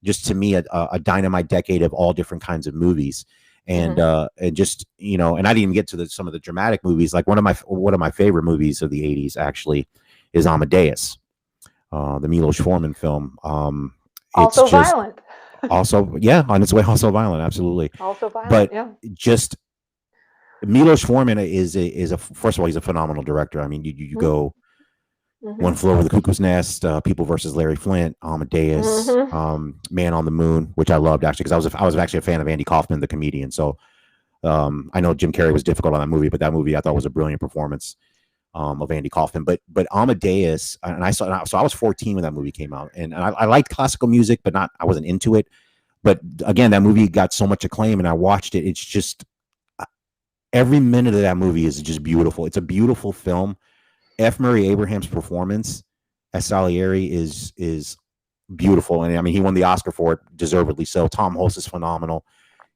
to me, a dynamite decade of all different kinds of movies. And and just, and I didn't even get to some of the dramatic movies. Like one of my favorite movies of the 80s actually is Amadeus, the Milos Forman film. Also violent. Also, yeah, on its way, also violent, absolutely. Also violent, but just Milos Forman is first of all, he's a phenomenal director. I mean, you go One Flew Over the Cuckoo's Nest, People versus Larry Flint, Amadeus, Man on the Moon, which I loved actually because I was actually a fan of Andy Kaufman, the comedian. So I know Jim Carrey was difficult on that movie, but that movie I thought was a brilliant performance of Andy Kaufman. But Amadeus, and so I was 14 when that movie came out, and I liked classical music, but I wasn't into it. But again, that movie got so much acclaim, and I watched it. It's just every minute of that movie is just beautiful. It's a beautiful film. F. Murray Abraham's performance as Salieri is beautiful, and I mean he won the Oscar for it, deservedly so. Tom Hulce is phenomenal.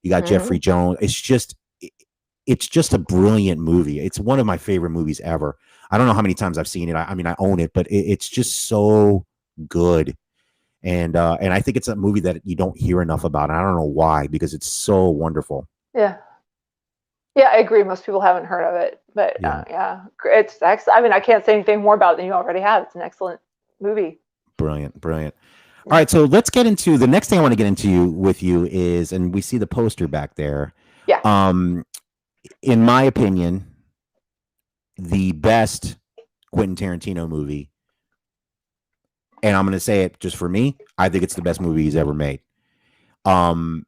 You got Jeffrey Jones. It's just a brilliant movie. It's one of my favorite movies ever. I don't know how many times I've seen it. I mean I own it, but it's just so good. And I think it's a movie that you don't hear enough about. And I don't know why, because it's so wonderful. Yeah. Yeah, I agree. Most people haven't heard of it, but it's excellent. I mean, I can't say anything more about it than you already have. It's an excellent movie. Brilliant. All right, so let's get into the next thing I want to get into with you is, and we see the poster back there. Yeah. In my opinion, the best Quentin Tarantino movie, and I'm going to say it just for me, I think it's the best movie he's ever made. I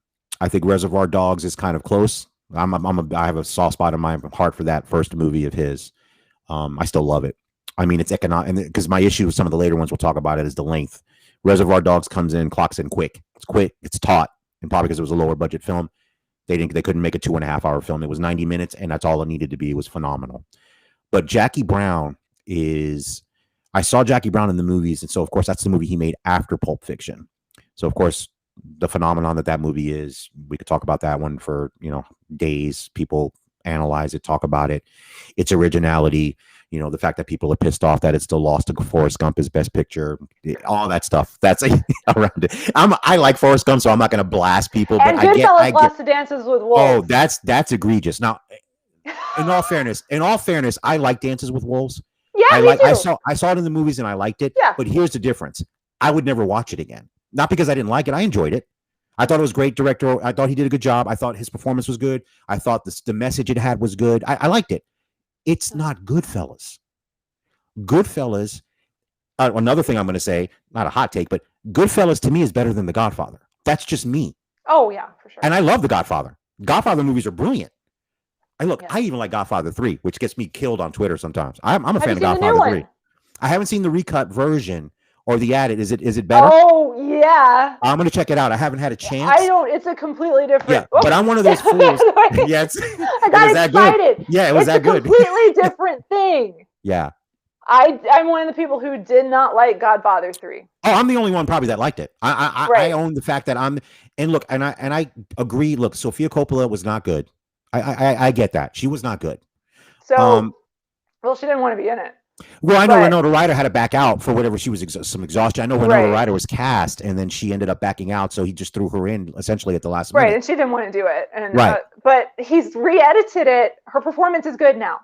think Reservoir Dogs is kind of close. I have a soft spot in my heart for that first movie of his. I still love it. I mean, it's economic, because my issue with some of the later ones we'll talk about it is the length. Reservoir Dogs comes in, clocks in quick. It's quick. It's taut, and probably because it was a lower budget film, they couldn't make a 2.5 hour film. It was 90 minutes, and that's all it needed to be. It was phenomenal. But Jackie Brown is I saw Jackie Brown in the movies, and so of course that's the movie he made after Pulp Fiction. So of course the phenomenon that movie is, we could talk about that one for days. People analyze it, talk about it, its originality, the fact that people are pissed off that it still lost to Forrest Gump as Best Picture, all that stuff. That's around it. I like Forrest Gump, so I'm not going to blast people. And Goodfellas lost to Dances with Wolves. Oh, that's egregious. Now, in all fairness, I like Dances with Wolves. Yeah, me too. I saw it in the movies and I liked it. Yeah. But here's the difference: I would never watch it again. Not because I didn't like it. I enjoyed it. I thought it was great director. I thought he did a good job. I thought his performance was good. I thought the message it had was good. I liked it. It's not Goodfellas. Goodfellas. Another thing I'm going to say, not a hot take, but Goodfellas to me is better than The Godfather. That's just me. Oh yeah, for sure. And I love The Godfather. Godfather movies are brilliant. I even like Godfather 3, which gets me killed on Twitter sometimes. I'm a fan of Godfather 3. I haven't seen the recut version or the added. Is it better? Oh yeah. I'm gonna check it out. I haven't had a chance. It's a completely different. Yeah, but I'm one of those fools. Yeah, I got excited. Yeah, it was that good. It's a completely different thing. Yeah. I'm one of the people who did not like Godfather 3. Oh, I'm the only one probably that liked it. I own the fact that I agree. Look, Sofia Coppola was not good. I get that. She was not good. So, well, she didn't want to be in it. Well, I know Winona Ryder had to back out for whatever she was some exhaustion. I know Winona Ryder was cast, and then she ended up backing out, so he just threw her in essentially at the last minute. Right, and she didn't want to do it. And but he's re-edited it. Her performance is good now.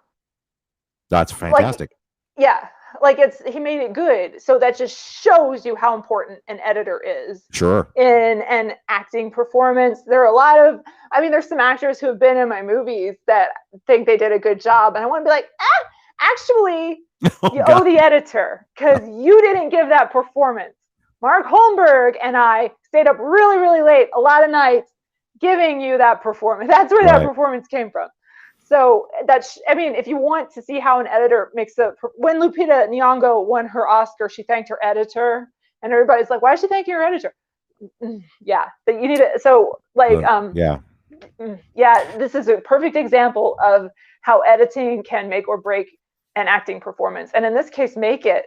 That's fantastic. He made it good. So that just shows you how important an editor is. Sure. In an acting performance. There are a lot of, there's some actors who have been in my movies that think they did a good job. And I want to be like, actually, you owe the editor because you didn't give that performance. Mark Holmberg and I stayed up really, really late, a lot of nights, giving you that performance. That's where that performance came from. So if you want to see how an editor makes when Lupita Nyong'o won her Oscar, she thanked her editor, and everybody's like, why is she thanking her editor? Yeah, but you need it. So this is a perfect example of how editing can make or break an acting performance, and in this case, make it.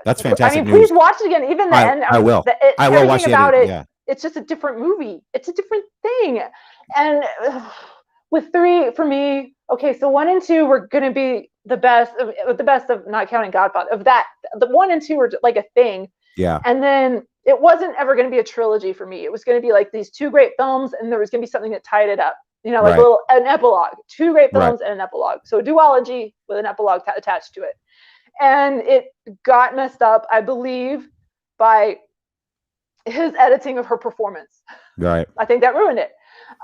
That's fantastic. Please watch it again. Even the end. I will. I will watch it. Yeah. It's just a different movie. It's a different thing, and. With 3, for me, okay, so 1 and 2 were going to be the best of not counting Godfather. Of that, the 1 and 2 were like a thing. Yeah. And then it wasn't ever going to be a trilogy for me. It was going to be like these 2 great films, and there was going to be something that tied it up. An epilogue. 2 great films and an epilogue. So a duology with an epilogue attached to it. And it got messed up, I believe, by his editing of her performance. Right. I think that ruined it.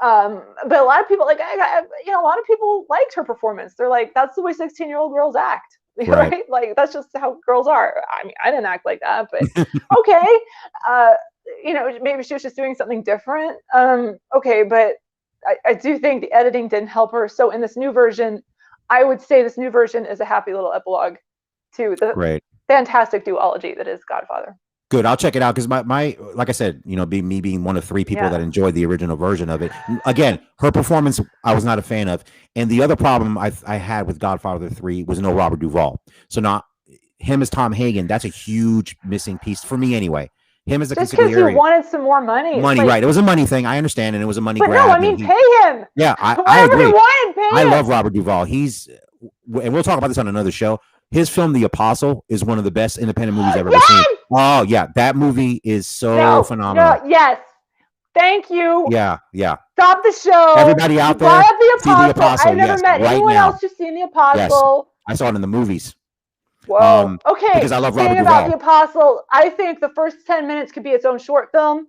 But a lot of people a lot of people liked her performance. They're like, that's the way 16-year-old girls act, right? Like that's just how girls are. I didn't act like that, but okay. Maybe she was just doing something different. Okay, but I do think the editing didn't help her. So in this new version, I would say this new version is a happy little epilogue to the fantastic duology that is Godfather. Good. I'll check it out because my like I said, being one of 3 people that enjoyed the original version of it. Again, her performance I was not a fan of, and the other problem I had with Godfather 3 was no Robert Duvall. So not him as Tom Hagen. That's a huge missing piece for me anyway. Him as a just because you wanted some more money. Right? It was a money thing. I understand, and it was a money grab. But no, pay him. Yeah, I agree. I love Robert Duvall. And we'll talk about this on another show. His film, The Apostle, is one of the best independent movies I've ever seen. Oh, yeah. That movie is so phenomenal. Yes. Thank you. Yeah. Stop the show. Everybody out there, see The Apostle. I've never met anyone else who's seen The Apostle. Yes. I saw it in the movies. Whoa. Okay. Because I love Robert Duvall. About The Apostle, I think the first 10 minutes could be its own short film.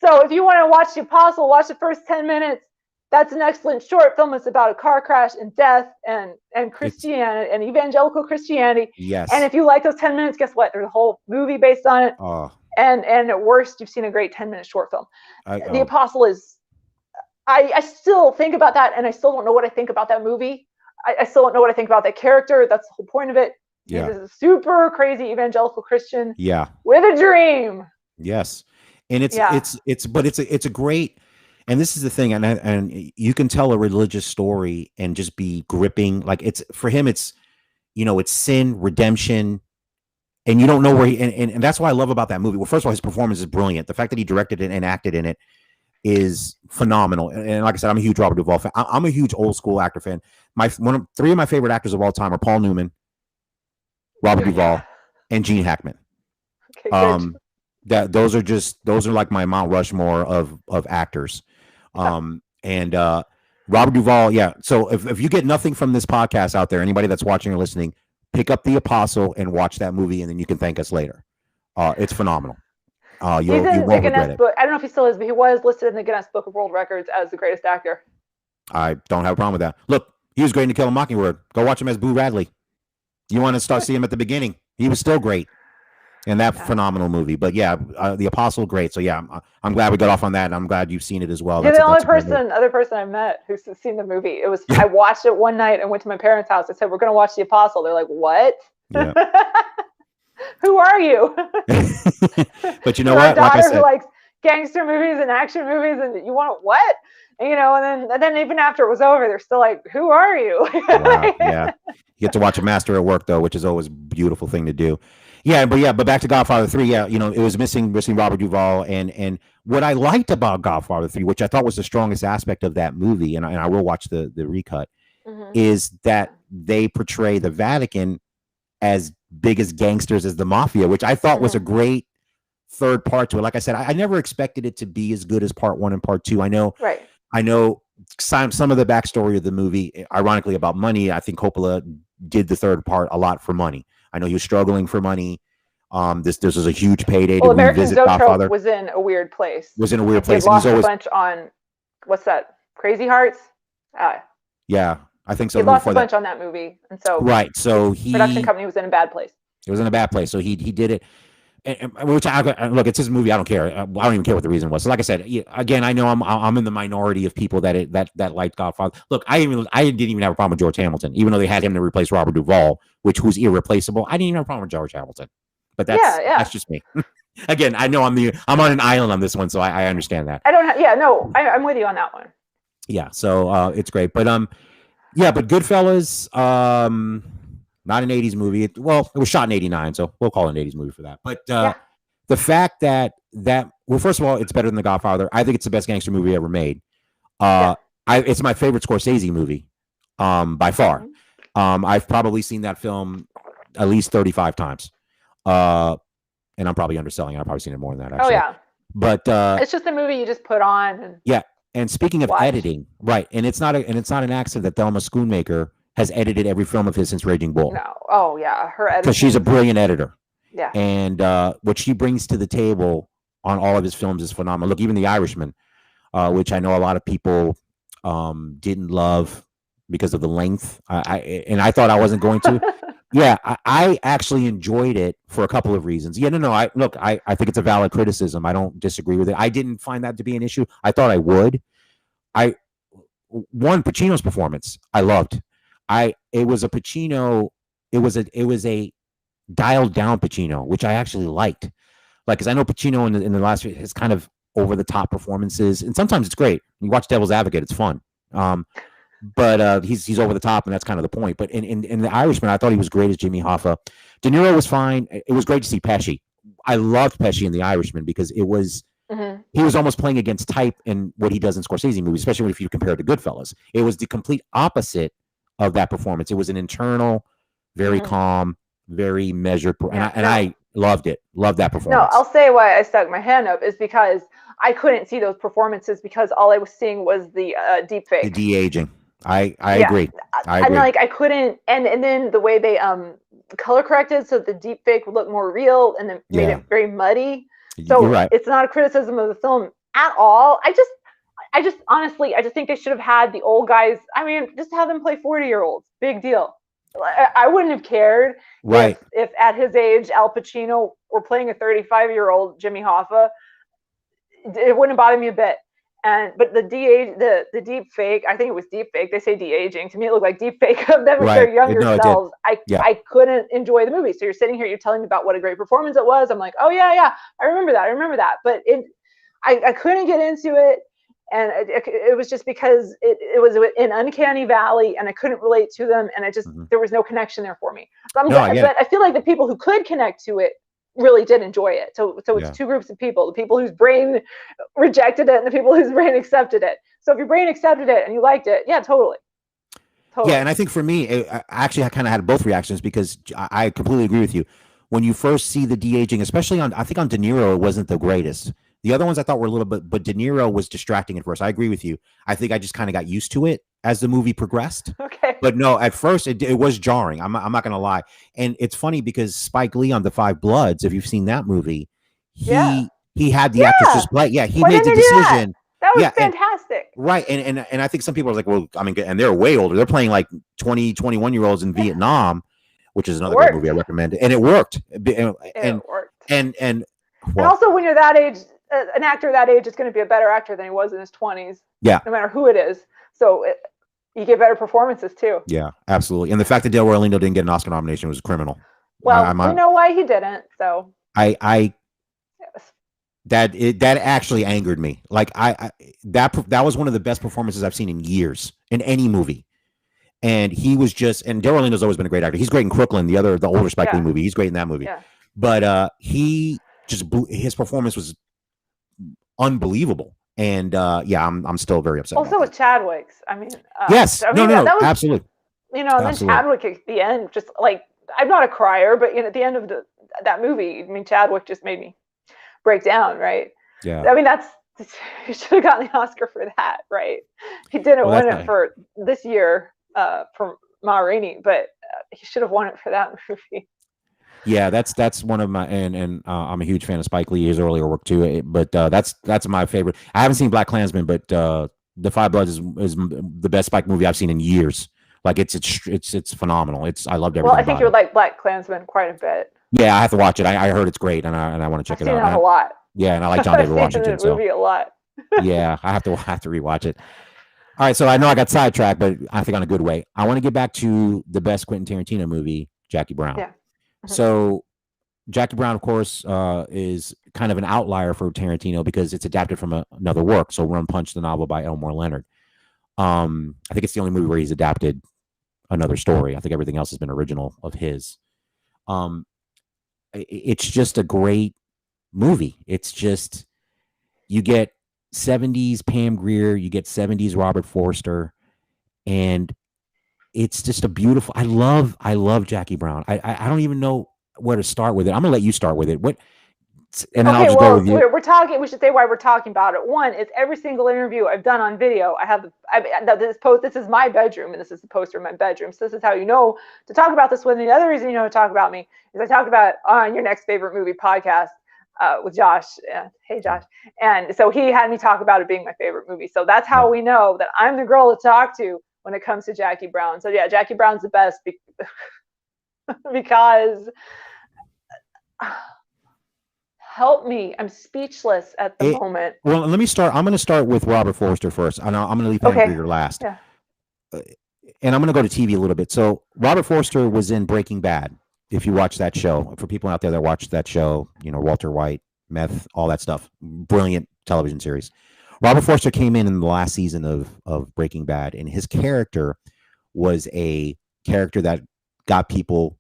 So if you want to watch The Apostle, watch the first 10 minutes. That's an excellent short film. It's about a car crash and death and Christianity and evangelical Christianity. Yes. And if you like those 10 minutes, guess what? There's a whole movie based on it. Oh. And at worst, you've seen a great 10-minute short film. The Apostle is. I still think about that, and I still don't know what I think about that movie. I still don't know what I think about that character. That's the whole point of it. Yeah. He's a super crazy evangelical Christian. Yeah. With a dream. Yes. And it's a great. And this is the thing, and you can tell a religious story and just be gripping. Like for him, it's it's sin, redemption, and you don't know where and that's what I love about that movie. Well, first of all, his performance is brilliant. The fact that he directed it and acted in it is phenomenal. And like I said, I'm a huge Robert Duvall fan. I'm a huge old school actor fan. Three of my favorite actors of all time are Paul Newman, Robert Duvall, and Gene Hackman. Okay, Those are like my Mount Rushmore of actors. And Robert Duvall, yeah. So if you get nothing from this podcast out there, anybody that's watching or listening, pick up The Apostle and watch that movie, and then you can thank us later. It's phenomenal. You won't regret it. I don't know if he still is, but he was listed in the Guinness Book of World Records as the greatest actor. I don't have a problem with that. Look, he was great in To Kill a Mockingbird. Go watch him as Boo Radley. You want to start seeing him at the beginning. He was still great in that phenomenal movie. But yeah, The Apostle, great. So yeah, I'm glad we got off on that, and I'm glad you've seen it as well. You're the other person I met who's seen the movie. It was I watched it one night and went to my parents' house. I said, we're going to watch The Apostle. They're like, what? Yeah. Who are you? But you know what? Like I said, who likes gangster movies and action movies, and you want what? And then even after it was over, they're still like, who are you? Wow, yeah. You get to watch a master at work, though, which is always a beautiful thing to do. But back to Godfather 3, it was missing Robert Duvall, and what I liked about Godfather 3, which I thought was the strongest aspect of that movie, and I will watch the recut, is that they portray the Vatican as big as gangsters as the mafia, which I thought was a great third part to it. Like I said, I never expected it to be as good as part 1 and part 2. I know some of the backstory of the movie, ironically, about money. I think Coppola did the third part a lot for money. I know he was struggling for money. This was a huge payday to revisit Godfather. Was in a weird place. Was in a weird place. He lost a bunch on what's that? Crazy Hearts. Yeah, I think so. He lost a bunch on that movie, and so So production company was in a bad place. It was in a bad place, so he did it. And which look, it's his movie. I don't care. I don't even care what the reason was. So, like I said, again, I know I'm in the minority of people that liked Godfather. Look, I didn't even have a problem with George Hamilton, even though they had him to replace Robert Duvall, who's irreplaceable. I didn't even have a problem with George Hamilton. But that's just me. Again, I know I'm on an island on this one, so I understand that. I'm with you on that one. Yeah, so it's great, but but Goodfellas, not an 80s movie. It was shot in 89, so we'll call it an 80s movie for that. But the fact that first of all, it's better than The Godfather. I think it's the best gangster movie ever made. It's my favorite Scorsese movie, by far. I've probably seen that film at least 35 times. And I'm probably underselling it. I've probably seen it more than that, actually. Oh, yeah. But it's just a movie you just put on. And speaking of editing, right, and it's not an accident that Thelma Schoonmaker has edited every film of his since Raging Bull. No. Oh, yeah. Her editing. Because she's a brilliant editor. Yeah. And what she brings to the table on all of his films is phenomenal. Look, even The Irishman, which I know a lot of people didn't love because of the length. I thought I wasn't going to. I actually enjoyed it for a couple of reasons. I think it's a valid criticism. I don't disagree with it. I didn't find that to be an issue. I thought I would. Pacino's performance, I loved. It was a Pacino. It was a dialed down Pacino, which I actually liked. Like, because I know Pacino in the last his kind of over the top performances, and sometimes it's great. You watch Devil's Advocate, it's fun. But he's over the top, and that's kind of the point. But in The Irishman, I thought he was great as Jimmy Hoffa. De Niro was fine. It was great to see Pesci. I loved Pesci in The Irishman because it was he was almost playing against type in what he does in Scorsese movies, especially if you compare it to Goodfellas. It was the complete opposite of that performance. It was an internal, very calm, very measured, and I loved it. Loved that performance. No, I'll say why I stuck my hand up is because I couldn't see those performances because all I was seeing was the deep fake. The de-aging. I agree. And like I couldn't, and then the way they color corrected so the deep fake would look more real, and then made it very muddy. So it's not a criticism of the film at all. I just honestly, I just think they should have had the old guys. I mean, just have them play 40-year-olds. Big deal. I wouldn't have cared if at his age Al Pacino were playing a 35-year-old Jimmy Hoffa. It wouldn't bother me a bit. But the deep fake, I think it was deep fake. They say de-aging. To me, it looked like deep fake of them with their younger selves. I couldn't enjoy the movie. So you're sitting here, you're telling me about what a great performance it was. I'm like, oh yeah, I remember that. But I couldn't get into it. And it was just because it was an uncanny valley, and I couldn't relate to them, and there was no connection there for me. So but I feel like the people who could connect to it really did enjoy it. So it's two groups of people: the people whose brain rejected it, and the people whose brain accepted it. So if your brain accepted it and you liked it, yeah, totally. Yeah, and I think for me, I actually kind of had both reactions, because I completely agree with you. When you first see the de-aging, especially I think on De Niro, it wasn't the greatest. The other ones I thought were a little bit, but De Niro was distracting at first. I agree with you. I think I just kind of got used to it as the movie progressed. Okay. But no, at first it was jarring. I'm not going to lie. And it's funny because Spike Lee on The Five Bloods, if you've seen that movie, he had the actors just play. Yeah, he made the decision. That was fantastic. Right. And I think some people are like, well, I mean, and they're way older. They're playing like 20, 21-year-olds in Vietnam, which is another great movie I recommend. And it worked. It worked. And also, when you're that age, an actor that age is going to be a better actor than he was in his 20s. Yeah. No matter who it is. So you get better performances too. Yeah, absolutely. And the fact that Delroy Lindo didn't get an Oscar nomination was criminal. Well, we know why he didn't. So that actually angered me. Like that was one of the best performances I've seen in years in any movie. And he was and Delroy Lindo's always been a great actor. He's great in Crooklyn, the older Spike Lee movie. He's great in that movie. Yeah. But his performance was unbelievable. And I'm still very upset. Also with Chadwick's. I mean, yes, no, absolutely. And then Chadwick at the end, just like, I'm not a crier, but at the end of that movie, I mean, Chadwick just made me break down, right? Yeah. I mean, he should have gotten the Oscar for that, right? He didn't win it for this year for Ma Rainey, but he should have won it for that movie. Yeah, that's one of my and I'm a huge fan of Spike Lee, his earlier work too. But that's my favorite. I haven't seen BlacKkKlansman, but The Five Bloods is the best Spike movie I've seen in years. Like it's phenomenal. I loved everything. Well, I think you would like BlacKkKlansman quite a bit. Yeah, I have to watch it. I heard it's great, and I want to check it out. I've seen it a lot. Yeah, and I like John David Washington. The movie a lot. Yeah, I have to rewatch it. All right, so I know I got sidetracked, but I think on a good way. I want to get back to the best Quentin Tarantino movie, Jackie Brown. Yeah. So Jackie Brown, of course, is kind of an outlier for Tarantino because it's adapted from another work. So Run Punch, the novel by Elmore Leonard. I think it's the only movie where he's adapted another story. I think everything else has been original of his. It's just a great movie. It's just, you get 70s Pam Grier, you get 70s Robert Forster, and it's just a beautiful. I love Jackie Brown. I don't even know where to start with it. I'm gonna let you start with it. And then I'll just go with you. We're talking. We should say why we're talking about it. One is every single interview I've done on video. This is my bedroom, and this is the poster of my bedroom. So this is how you know to talk about this one. The other reason you know to talk about me is I talk about it on your next favorite movie podcast with Josh. Hey Josh, and so he had me talk about it being my favorite movie. So that's how we know that I'm the girl to talk to when it comes to Jackie Brown. So yeah, Jackie Brown's the best because. Help me. I'm speechless at the moment. Well, let me start. I'm going to start with Robert Forster first. I'm going to leave Pam Grier last. Yeah. And I'm going to go to TV a little bit. So Robert Forster was in Breaking Bad. If you watch that show, for people out there that watch that show, Walter White, meth, all that stuff, brilliant television series. Robert Forster came in the last season of Breaking Bad, and his character was a character that got people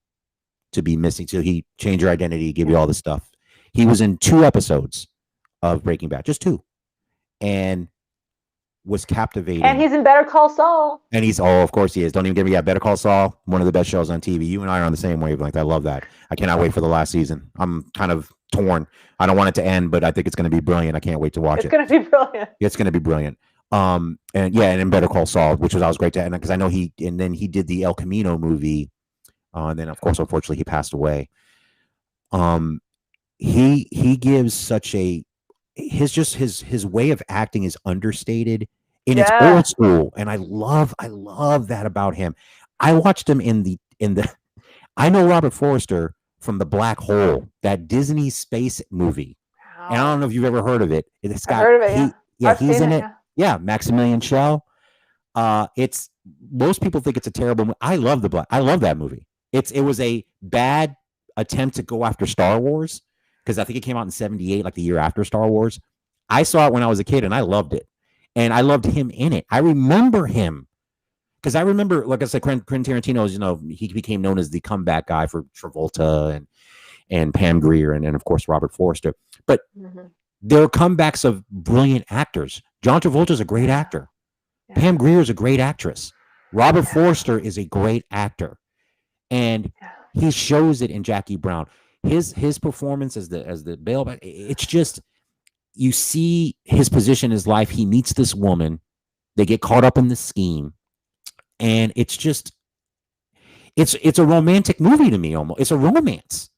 to be missing. So he changed your identity, give you all this stuff. He was in 2 episodes of Breaking Bad, just 2, and was captivating. And he's in Better Call Saul. And of course he is. Don't even get me Better Call Saul, one of the best shows on TV. You and I are on the same wavelength. I love that. I cannot wait for the last season. I'm kind of torn. I don't want it to end, but I think it's going to be brilliant. I can't wait to watch it. It's going to be brilliant. It's going to be brilliant. And in Better Call Saul, which was always great to end, because I know he did the El Camino movie, and then of course, unfortunately, he passed away. He gives such his way of acting is understated and it's old school, and I love that about him. I watched him in the I know Robert Forster from The Black Hole, that Disney space movie. Wow. And I don't know if you've ever heard of it. It's got, I've heard of it, he's in it. Yeah, Maximilian Schell. It's, most people think it's a terrible movie. I love that movie. It was a bad attempt to go after Star Wars, because I think it came out in 78, like the year after Star Wars. I saw it when I was a kid and I loved it. and I loved him in it. I remember him because I remember, like I said, Quentin Tarantino's, he became known as the comeback guy for Travolta and Pam Grier and of course Robert Forster. But there are comebacks of brilliant actors. John Travolta's a great actor. Yeah. Pam Grier is a great actress. Robert Forster is a great actor, and he shows it in Jackie Brown. His performance as the bail, it's just, you see his position in his life. He meets this woman, they get caught up in the scheme, and it's just, it's a romantic movie to me. Almost, it's a romance,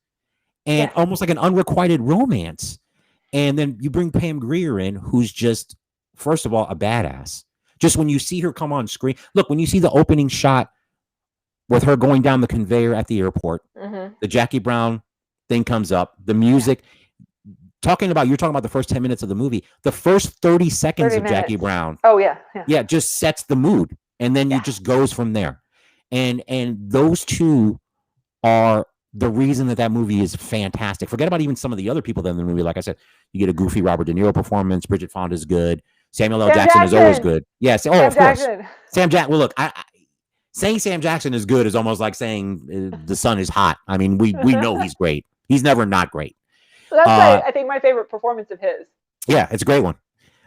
and almost like an unrequited romance. And then you bring Pam Grier in, who's just, first of all, a badass. Just when you see her come on screen, look, when you see the opening shot with her going down the conveyor at the airport, the Jackie Brown thing comes up, the music, you're talking about the first 10 minutes of the movie, the first 30 seconds of Jackie Brown. Oh, yeah. Just sets the mood. And then it just goes from there. And those two are the reason that movie is fantastic. Forget about even some of the other people in the movie. Like I said, you get a goofy Robert De Niro performance. Bridget Fonda's good. Samuel L. Jackson is always good. Yes. Of course. Sam Jackson. Well, look, saying Sam Jackson is good is almost like saying the sun is hot. I mean, we know he's great. He's never not great. So that's I think my favorite performance of his. Yeah, it's a great one.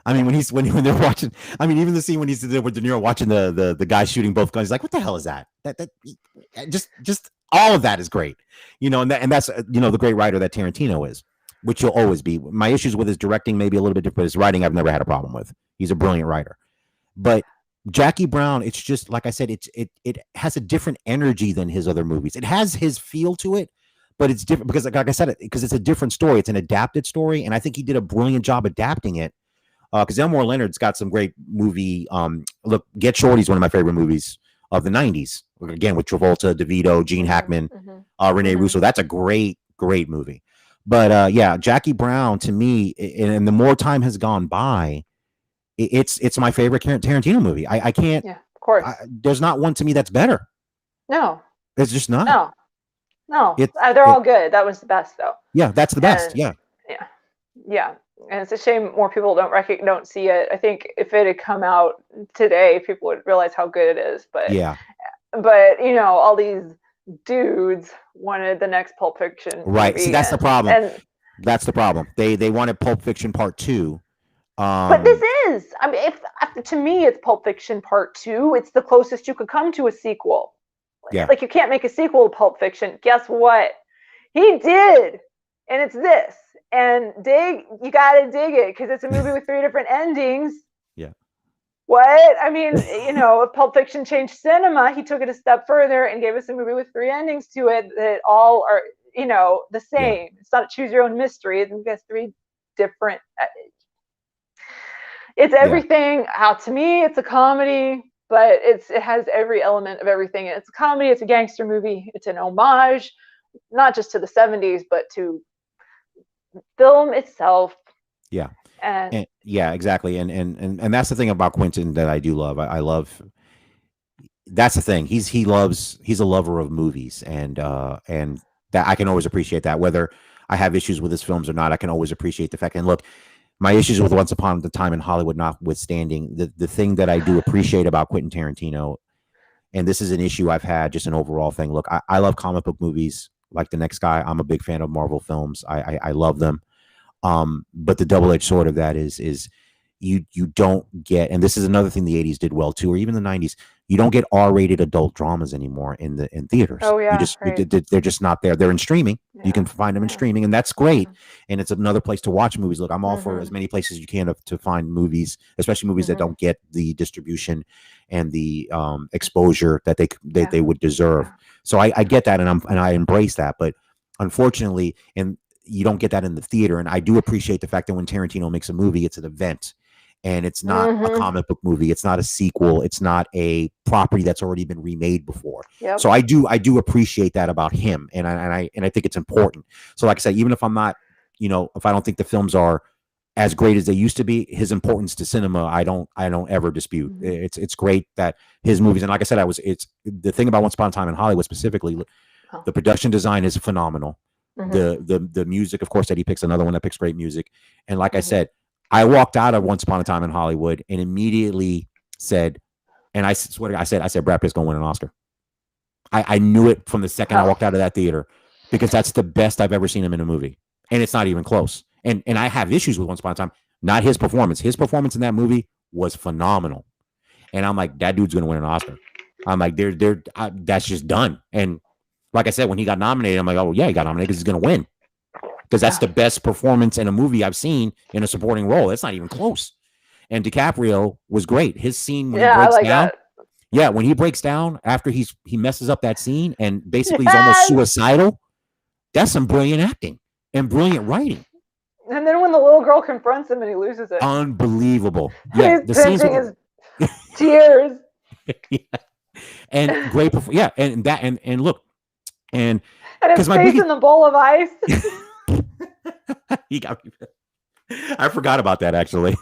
I mean, when they're watching, I mean, even the scene when he's there with De Niro watching the guy shooting both guns, he's like, what the hell is that? That just all of that is great, and that's the great writer that Tarantino is, which he'll always be. My issues with his directing maybe a little bit different, but his writing I've never had a problem with. He's a brilliant writer. But Jackie Brown, it's just like I said, it has a different energy than his other movies. It has his feel to it, but it's different because, like I said, because it's a different story. It's an adapted story, and I think he did a brilliant job adapting it. Because Elmore Leonard's got some great movie. Look, Get Shorty's one of my favorite movies of the 90s. Again, with Travolta, DeVito, Gene Hackman, Rene Russo. That's a great movie. But Jackie Brown, to me, and the more time has gone by, it's my favorite Tarantino movie. I can't. Yeah, of course. There's not one to me that's better. No. It's just not. No. They're all good. That was the best, though. Yeah, that's the best. Yeah. And it's a shame more people don't see it. I think if it had come out today, people would realize how good it is. But all these dudes wanted the next Pulp Fiction right movie. See, that's the problem. That's the problem. They wanted Pulp Fiction Part 2. But this is, I mean, if to me it's Pulp Fiction Part 2, it's the closest you could come to a sequel. Like you can't make a sequel to Pulp Fiction. Guess what? He did, and it's this. And you gotta dig it because it's a movie with 3 different endings. Yeah. What? I mean, if Pulp Fiction changed cinema, he took it a step further and gave us a movie with 3 endings to it that all are, the same. Yeah. It's not a choose your own mystery. It has 3 different. It's everything. To me, it's a comedy, but it has every element of everything. It's a comedy. It's a gangster movie. It's an homage, not just to the 70s, but to film itself. And yeah, exactly. And that's the thing about Quentin that I do love. I love, that's the thing. He's a lover of movies, and that I can always appreciate that. Whether I have issues with his films or not, I can always appreciate the fact. And look, my issues with Once Upon a Time in Hollywood notwithstanding, the thing that I do appreciate about Quentin Tarantino, and this is an issue I've had, just an overall thing. Look, I love comic book movies. Like the next guy, I'm a big fan of Marvel films. I love them. But the double-edged sword of that is you don't get, and this is another thing the 80s did well too, or even the 90s, you don't get R-rated adult dramas anymore in theaters. Oh yeah, they're just not there. They're in streaming. Yeah. You can find them in streaming, and that's great. And it's another place to watch movies. Look, I'm all for as many places as you can to find movies, especially movies that don't get the distribution and the exposure that they would deserve. So I get that, and I embrace that. But unfortunately, and you don't get that in the theater. And I do appreciate the fact that when Tarantino makes a movie, it's an event, and it's not a comic book movie. It's not a sequel. It's not a property that's already been remade before. Yep. So I do appreciate that about him, and I think it's important. So like I said, even if I'm not, if I don't think the films are as great as they used to be, his importance to cinema, I don't ever dispute. It's great that his movies, and like I said, it's the thing about Once Upon a Time in Hollywood specifically, the production design is phenomenal. The music, of course, that he picks, another one that picks great music. And like I said, I walked out of Once Upon a Time in Hollywood and immediately said, and I swear to God, I said Brad Pitt's going to win an Oscar. I knew it from the second I walked out of that theater, because that's the best I've ever seen him in a movie, and it's not even close. And I have issues with Once Upon a Time, not his performance. His performance in that movie was phenomenal, and I'm like, that dude's going to win an Oscar. I'm like, that's just done. And like I said, when he got nominated, I'm like, oh yeah, he got nominated because he's going to win, because that's the best performance in a movie I've seen in a supporting role. It's not even close. And DiCaprio was great. His scene when he breaks down. That. Yeah, when he breaks down after he messes up that scene and basically he's almost suicidal, that's some brilliant acting and brilliant writing. And then when the little girl confronts him and he loses it. Unbelievable. Yeah, he's pinching his tears. Yeah. And great yeah, and that and look. And his face in the bowl of ice. He got me. I forgot about that actually.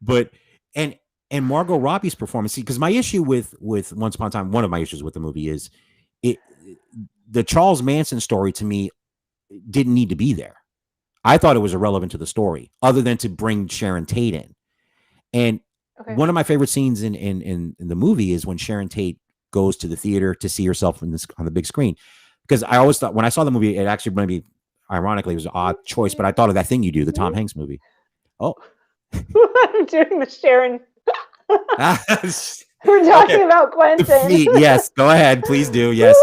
But and Margot Robbie's performance, because my issue with Once Upon a Time, one of my issues with the movie is the Charles Manson story to me didn't need to be there. I thought it was irrelevant to the story, other than to bring Sharon Tate in. And one of my favorite scenes in the movie is when Sharon Tate goes to the theater to see herself on the big screen. Because I always thought when I saw the movie, it actually maybe ironically it was an odd choice, but I thought of That Thing You Do, the Tom Hanks movie. Oh, I'm doing the Sharon. We're talking about Quentin. The feet, yes. Go ahead, please do. Yes,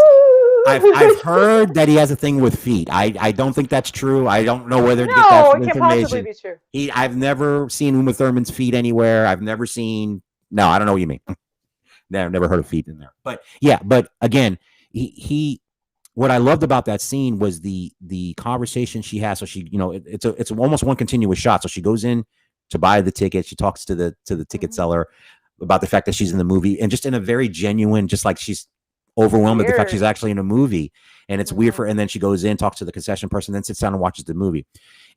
I've heard that he has a thing with feet. I don't think that's true. I don't know whether to get that information. No, it can't possibly be true. I've never seen Uma Thurman's feet anywhere. I've never seen. No, I don't know what you mean. I've never heard of feet in there. But yeah, but again, he what I loved about that scene was the conversation she has. So she, it's almost one continuous shot. So she goes in to buy the ticket. She talks to the ticket seller about the fact that she's in the movie, and just in a very genuine, just like she's overwhelmed at the fact she's actually in a movie, and it's weird for. And then she goes in, talks to the concession person, then sits down and watches the movie.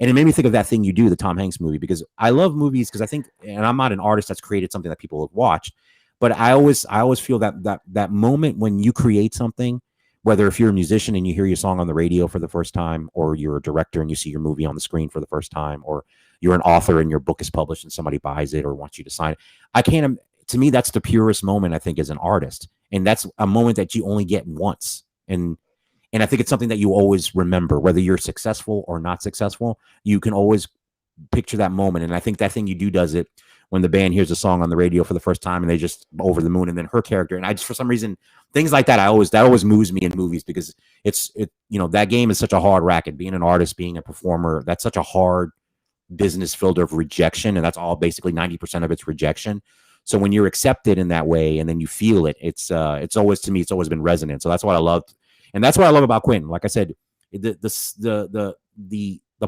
And it made me think of That Thing You Do, the Tom Hanks movie, because I love movies because I think, and I'm not an artist that's created something that people have watched, but I always feel that moment when you create something, whether if you're a musician and you hear your song on the radio for the first time, or you're a director and you see your movie on the screen for the first time, or you're an author and your book is published and somebody buys it or wants you to sign it. To me, that's the purest moment, I think, as an artist. And that's a moment that you only get once. And I think it's something that you always remember, whether you're successful or not successful, you can always picture that moment. And I think That Thing You Do does it when the band hears a song on the radio for the first time and they just over the moon, and then her character. And I just, for some reason, things like that, that always moves me in movies, because that game is such a hard racket. Being an artist, being a performer, that's such a hard business filled of rejection. And that's all basically 90% of it's rejection. So when you're accepted in that way and then you feel it, it's always, to me, it's always been resonant. So that's what I loved. And that's what I love about Quentin. Like I said, the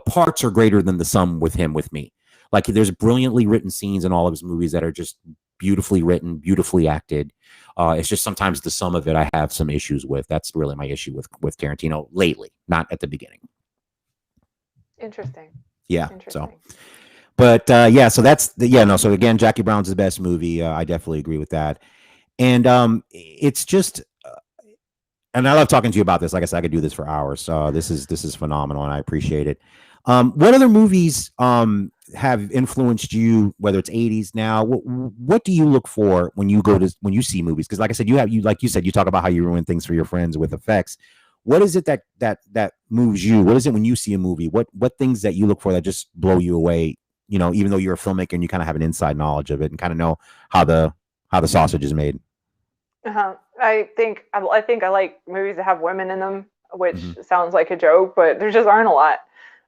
parts are greater than the sum with him, with me. Like, there's brilliantly written scenes in all of his movies that are just beautifully written, beautifully acted. It's just sometimes the sum of it I have some issues with. That's really my issue with Tarantino lately, not at the beginning. Interesting. Yeah. Interesting. So. But so that's so again, Jackie Brown's the best movie. I definitely agree with that. And it's just, and I love talking to you about this. Like I said, I could do this for hours. This is phenomenal, and I appreciate it. What other movies have influenced you, whether it's 80s now? What do you look for when you you see movies? Because like I said, like you said, you talk about how you ruin things for your friends with effects. What is it that moves you? What is it when you see a movie? What things that you look for that just blow you away? Even though you're a filmmaker and you kind of have an inside knowledge of it and kind of know how the sausage is made. I think I like movies that have women in them, which sounds like a joke, but there just aren't a lot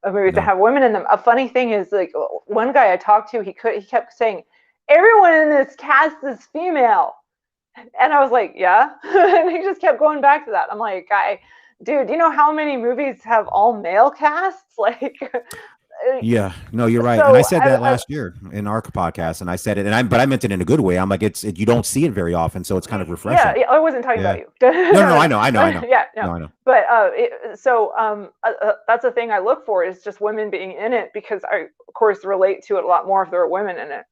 of movies that have women in them. A funny thing is, like, one guy I talked to, he kept saying, everyone in this cast is female. And I was like, yeah. And he just kept going back to that. I'm like, dude, do you know how many movies have all male casts? Like, yeah, no, you're right. So and I said that last year in our podcast, and I said it, but I meant it in a good way. I'm like, you don't see it very often, so it's kind of refreshing. Yeah, I wasn't talking about you. No, I know. Yeah, no, I know. But that's the thing I look for, is just women being in it, because I, of course, relate to it a lot more if there are women in it.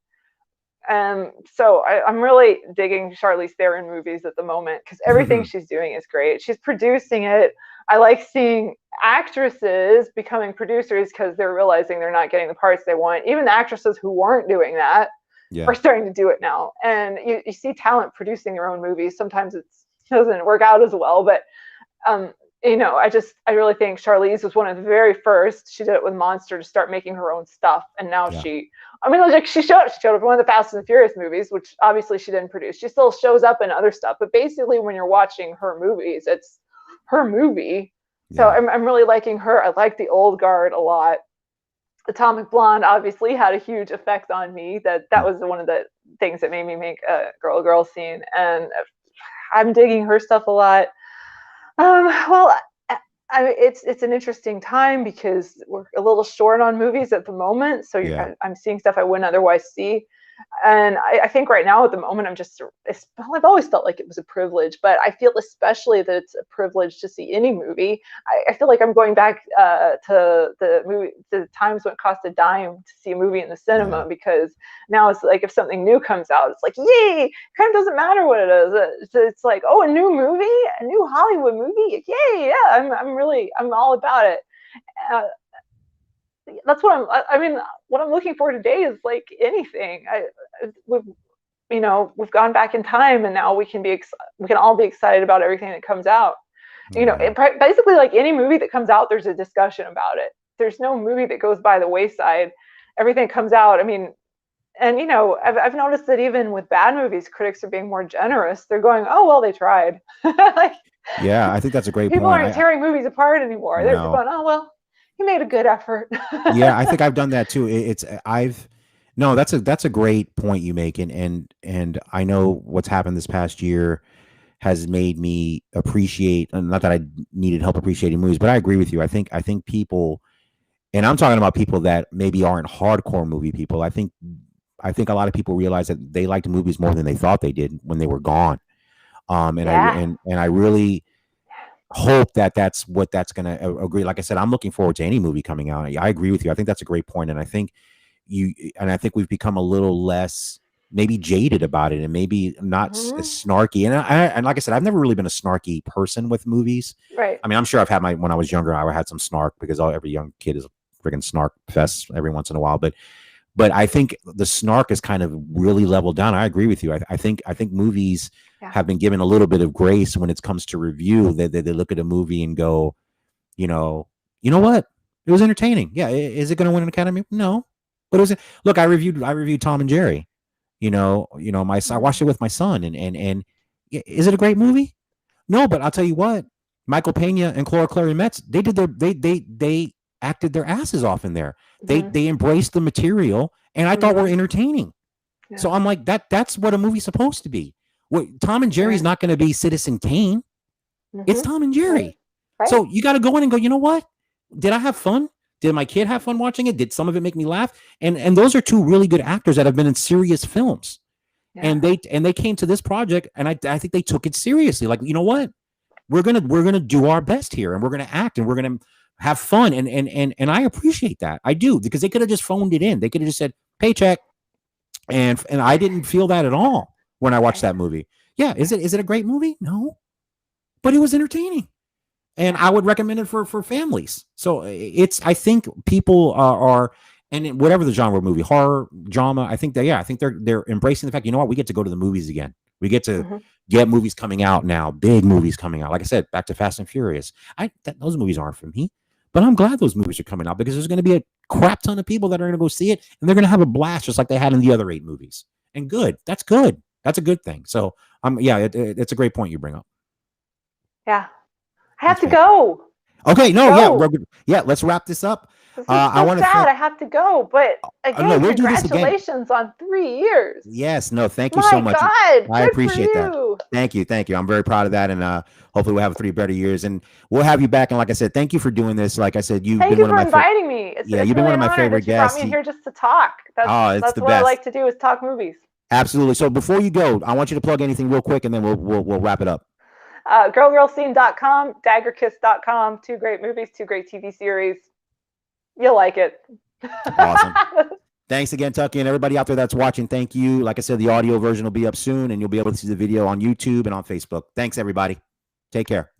So I'm really digging Charlize Theron movies at the moment, because everything she's doing is great. She's producing it. I like seeing actresses becoming producers because they're realizing they're not getting the parts they want. Even the actresses who weren't doing that Yeah. are starting to do it now. And you see talent producing their own movies. Sometimes it doesn't work out as well, but um, I really think Charlize was one of the very first. She did it with Monster to start making her own stuff, and now Yeah. she showed up in one of the Fast and the Furious movies, which obviously she didn't produce. She still shows up in other stuff, but basically, when you're watching her movies, it's her movie. So Yeah. I'm really liking her. I like the old guard a lot. Atomic Blonde obviously had a huge effect on me. That was one of the things that made me make a girl scene, and I'm digging her stuff a lot. Well, it's an interesting time because we're a little short on movies at the moment, so Yeah. I'm seeing stuff I wouldn't otherwise see. And I think right now at the moment I've always felt like it was a privilege, but I feel especially that it's a privilege to see any movie. I feel like I'm going back to the times when it cost a dime to see a movie in the cinema, Yeah. because now it's like if something new comes out, it's like, yay! Kind of doesn't matter what it is. It's like, oh, a new movie, a new Hollywood movie, yay! Yeah, I'm all about it. Uh, that's what I'm looking for today is like anything. We've we've gone back in time, and now we can all be excited about everything that comes out. Yeah. Basically, like any movie that comes out, there's a discussion about it. There's no movie that goes by the wayside. Everything comes out. I mean, and I've noticed that even with bad movies, critics are being more generous. They're going, oh well, they tried. Like, Yeah. I think that's a great people point. aren't tearing movies apart anymore. They're No. going, oh well, he made a good effort. Yeah, I think I've done that too. It's I've no, that's a great point you make, and I know what's happened this past year has made me appreciate, and not that I needed help appreciating movies, but I agree with you. I think people, and I'm talking about people that maybe aren't hardcore movie people. I think a lot of people realize that they liked movies more than they thought they did when they were gone. And Yeah. I really hope that that's what that's going to agree. Like I said, I'm looking forward to any movie coming out. I agree with you. I think that's a great point, and I think we've become a little less maybe jaded about it, and maybe not as Mm-hmm. snarky. And like I said, I've never really been a snarky person with movies. Right. I mean, I'm sure I've had when I was younger, I had some snark because every young kid is a freaking snark fest every once in a while. But I think the snark is kind of really leveled down. I agree with you. I think movies Yeah. have been given a little bit of grace when it comes to review. They look at a movie and go, you know what? It was entertaining. Yeah, is it going to win an Academy? No, but it was. Look, I reviewed Tom and Jerry. I Mm-hmm. watched it with my son, and is it a great movie? No, but I'll tell you what, Michael Pena and Clara Clary Metz, they acted their asses off in there. They Mm-hmm. they embraced the material, and I thought were Mm-hmm. entertaining. Yeah. So I'm like, that's what a movie's supposed to be. Tom and Jerry's Right. not going to be Citizen Kane. It's Mm-hmm. Tom and Right. Jerry. Right. So you got to go in and go, you know what? Did I have fun? Did my kid have fun watching it? Did some of it make me laugh? And those are two really good actors that have been in serious films. Yeah. And they came to this project, and I think they took it seriously. Like, you know what? We're gonna do our best here, and we're gonna act, and we're gonna have fun. And I appreciate that. I do, because they could have just phoned it in. They could have just said paycheck, and I didn't feel that at all when I watched Right. that movie. Yeah, is it a great movie? No, but it was entertaining, and Yeah. I would recommend it for families. So I think people are, and whatever the genre of movie, horror, drama, I think they're embracing the fact, you know what, we get to go to the movies again. We get to Mm-hmm. get movies coming out now, big movies coming out. Like I said, back to Fast and Furious. Those movies aren't for me, but I'm glad those movies are coming out, because there's going to be a crap ton of people that are going to go see it, and they're going to have a blast just like they had in the other 8 movies. And good, that's good. That's a good thing. So yeah, it's a great point you bring up. Yeah. I have That's to fantastic. go. Okay, no, yeah, Go. yeah. Let's wrap this up. This is I so want to sad. thank. I have to go. But No, again, we'll do this again. congratulations on 3 years. Yes, no, thank you so My much. God. I Good for appreciate that. you. Thank you. I'm very proud of that, and hopefully we'll have 3 better years, and we'll have you back. And like I said, thank you for doing this. Like I said, you've Thank been you one of for my inviting me. yeah, It's you've been really one of an my honor favorite that you brought guests. me in here just to talk. Oh, it's That's the what I best. like to do, is talk movies. Absolutely. So before you go, I want you to plug anything real quick, and then we'll wrap it up. Girlgirlscene.com, daggerkiss.com. 2 great movies, 2 great TV series. You'll like it. Awesome. Thanks again, Tucky, and everybody out there that's watching. Thank you. Like I said, the audio version will be up soon, and you'll be able to see the video on YouTube and on Facebook. Thanks, everybody. Take care.